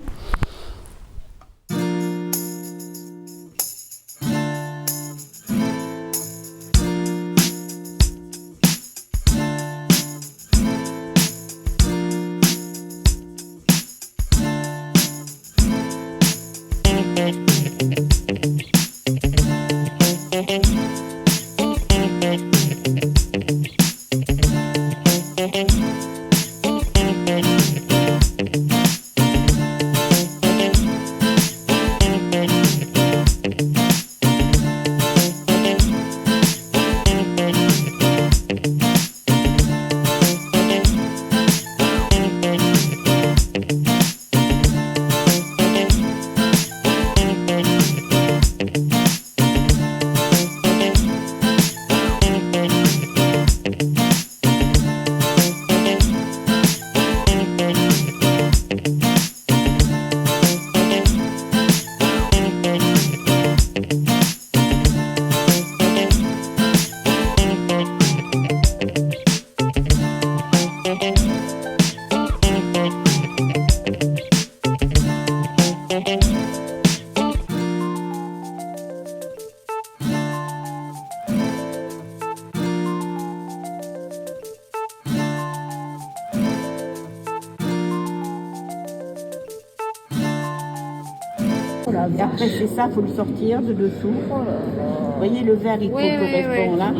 Et après c'est ça, il faut le sortir de dessous. Vous voyez le verre il correspond là.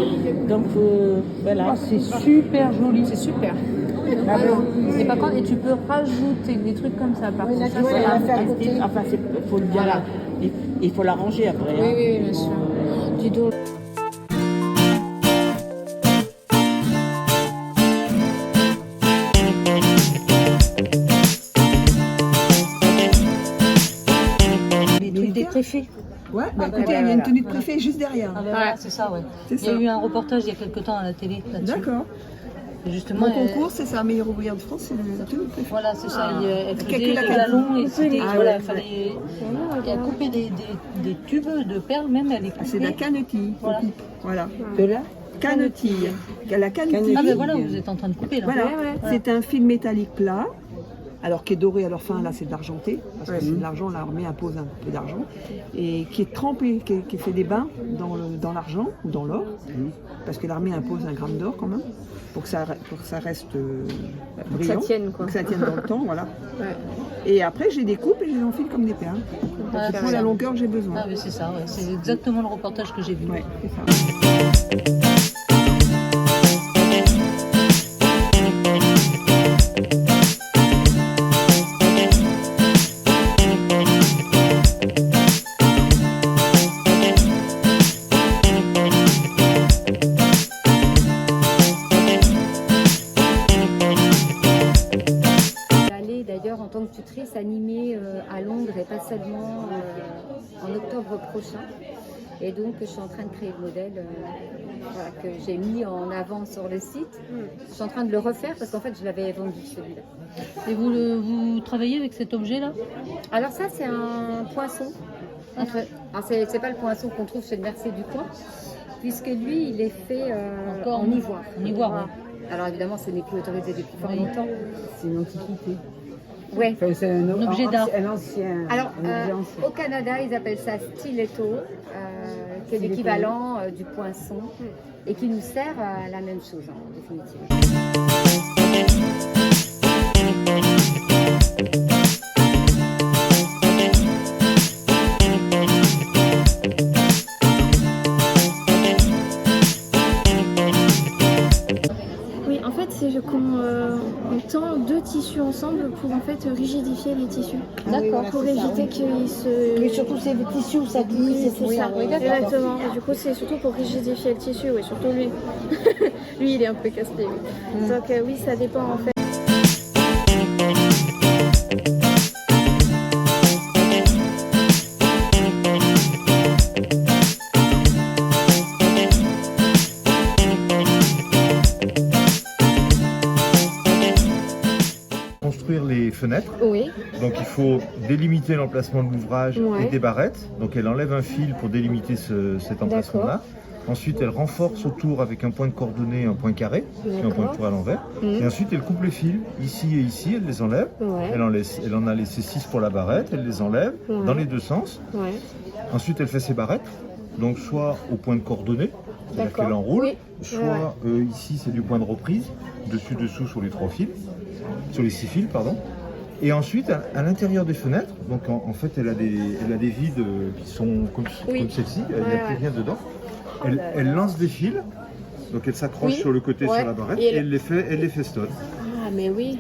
Donc voilà. Oh, c'est super joli. C'est super. Ah bon. Et par contre, et tu peux rajouter des trucs comme ça. Par contre, ça, Ouais, c'est enfin, faut le bien là. Il faut l'arranger après. Oui, hein. oui, bien sûr. Dis donc. Les trucs des préfets. Ouais, bah écoutez, il y a une tenue de préfet juste derrière. Ah ben voilà, c'est ça, ouais. C'est Il y a ça. eu un reportage il y a quelque temps à la télé là-dessus. D'accord. Et justement, Mon concours, c'est ça, meilleure ouvrière de France, c'est la tenue de préfet. voilà, c'est ça. Elle faisait Calcul à les quatre. galons et c'était, Ah voilà, ouais, fallait. Elle coupait des tubes de perles, même elle les Ah, c'est de la coupait. canetille. Voilà. Voilà. De là Canetille. La canetille. Ah ben voilà, vous êtes en train de couper là. Voilà. C'est un fil métallique plat. Alors qui est doré à leur fin, là c'est de l'argenté, parce que c'est de l'argent, l'armée impose un peu d'argent, et qui est trempé, qui fait des bains dans l'argent ou dans l'or, parce que l'armée impose 1 gramme d'or quand même, pour que ça reste brillant, ça tienne, quoi. pour que ça tienne dans le temps, voilà. Ouais. Et après j'ai des coupes et je les enfile comme des perles. Ah, Je c'est prends la ça. longueur que j'ai besoin. Ah mais c'est ça, ouais. C'est exactement le reportage que j'ai vu. Ouais, c'est ça. Aller d'ailleurs en tant que tutrice animée à Londres et pas seulement en octobre prochain. Et donc je suis en train de créer le modèle voilà, que j'ai mis en avant sur le site. Je suis en train de le refaire parce qu'en fait je l'avais vendu celui-là. Et vous travaillez avec cet objet-là? Alors ça c'est un poinçon. Alors c'est pas le poinçon qu'on trouve chez le Mercier du coin, puisque lui il est fait Encore en ivoire. En ivoire, Voilà. ouais. Alors évidemment ce n'est plus autorisé depuis fort longtemps. C'est une antiquité. Ouais. Enfin, c'est un objet d'art. Un ancien. Alors, un objet ancien. au Canada, ils appellent ça stiletto, qui est l'équivalent du poinçon, et qui nous sert à la même chose, en définitive. Oui, en fait, c'est qu'on tend deux tissus ensemble pour en fait rigidifier les tissus. D'accord. Pour éviter qu'ils se... Mais surtout, c'est le tissu où ça glisse, C'est ça, oui, d'accord. exactement. Et du coup, c'est surtout pour rigidifier le tissu, oui, surtout lui. Lui, il est un peu casse-pied. Oui. Donc oui, ça dépend en fait. Construire les fenêtres, Oui. donc il faut délimiter l'emplacement de l'ouvrage Ouais. et des barrettes, donc elle enlève un fil pour délimiter cet emplacement-là. Ensuite, elle renforce autour avec un point de coordonnée, un point carré, puis un point de tour à l'envers. Et ensuite, elle coupe les fils ici et ici, elle les enlève. Ouais. Elle en a laissé 6 pour la barrette, elle les enlève dans les deux sens. Ouais. Ensuite, elle fait ses barrettes, donc soit au point de coordonnée, c'est-à-dire D'accord. qu'elle enroule, Oui. soit ici, c'est du point de reprise, dessus-dessous sur les 3 fils, sur les 6 fils, pardon. Et ensuite, à l'intérieur des fenêtres, donc en fait, elle a des vides qui sont comme celle-ci, il n'y a plus rien dedans. Elle lance des fils, donc elle s'accroche sur le côté sur la barrette et elle les festonne. Ah, mais oui.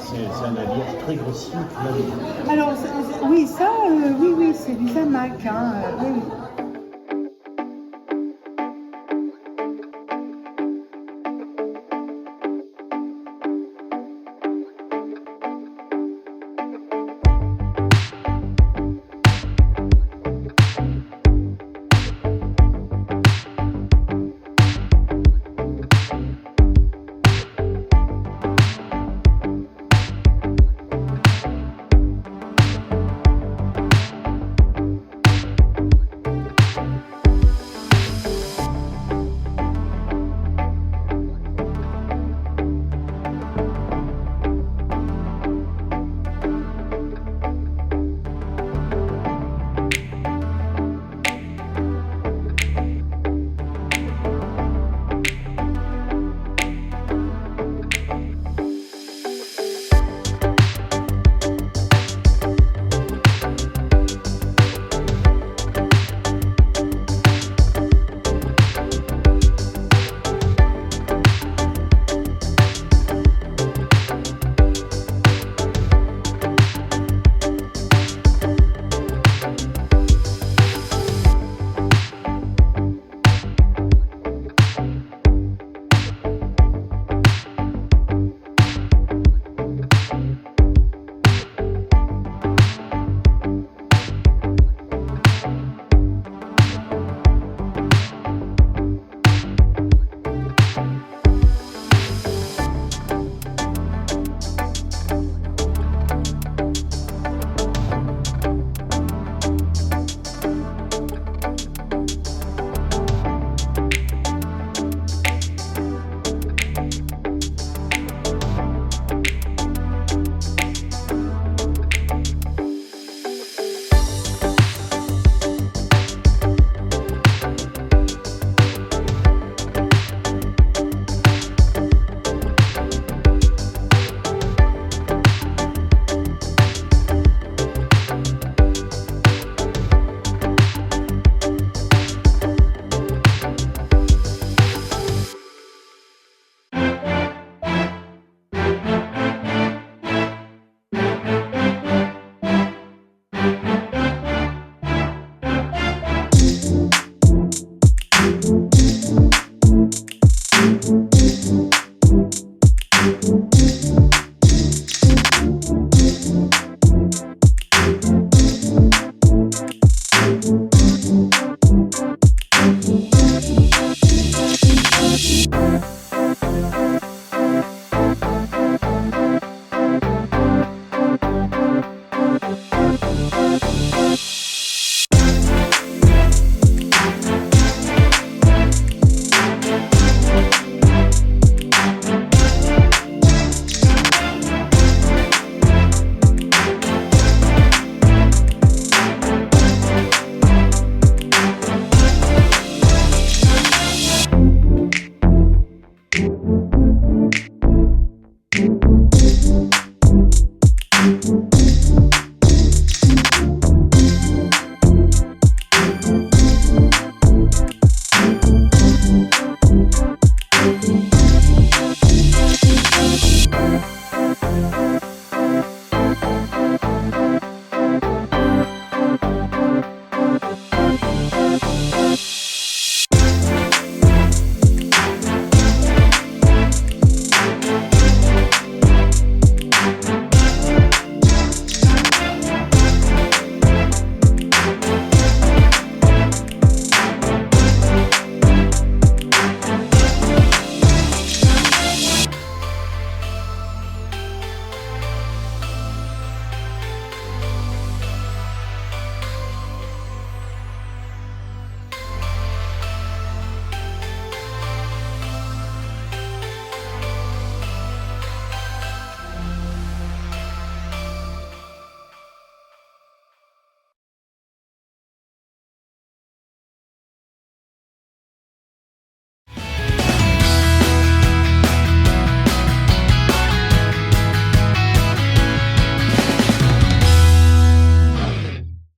C'est un alliage très grossier. Alors, oui, ça, oui, c'est du zamac. Hein, oui, oui.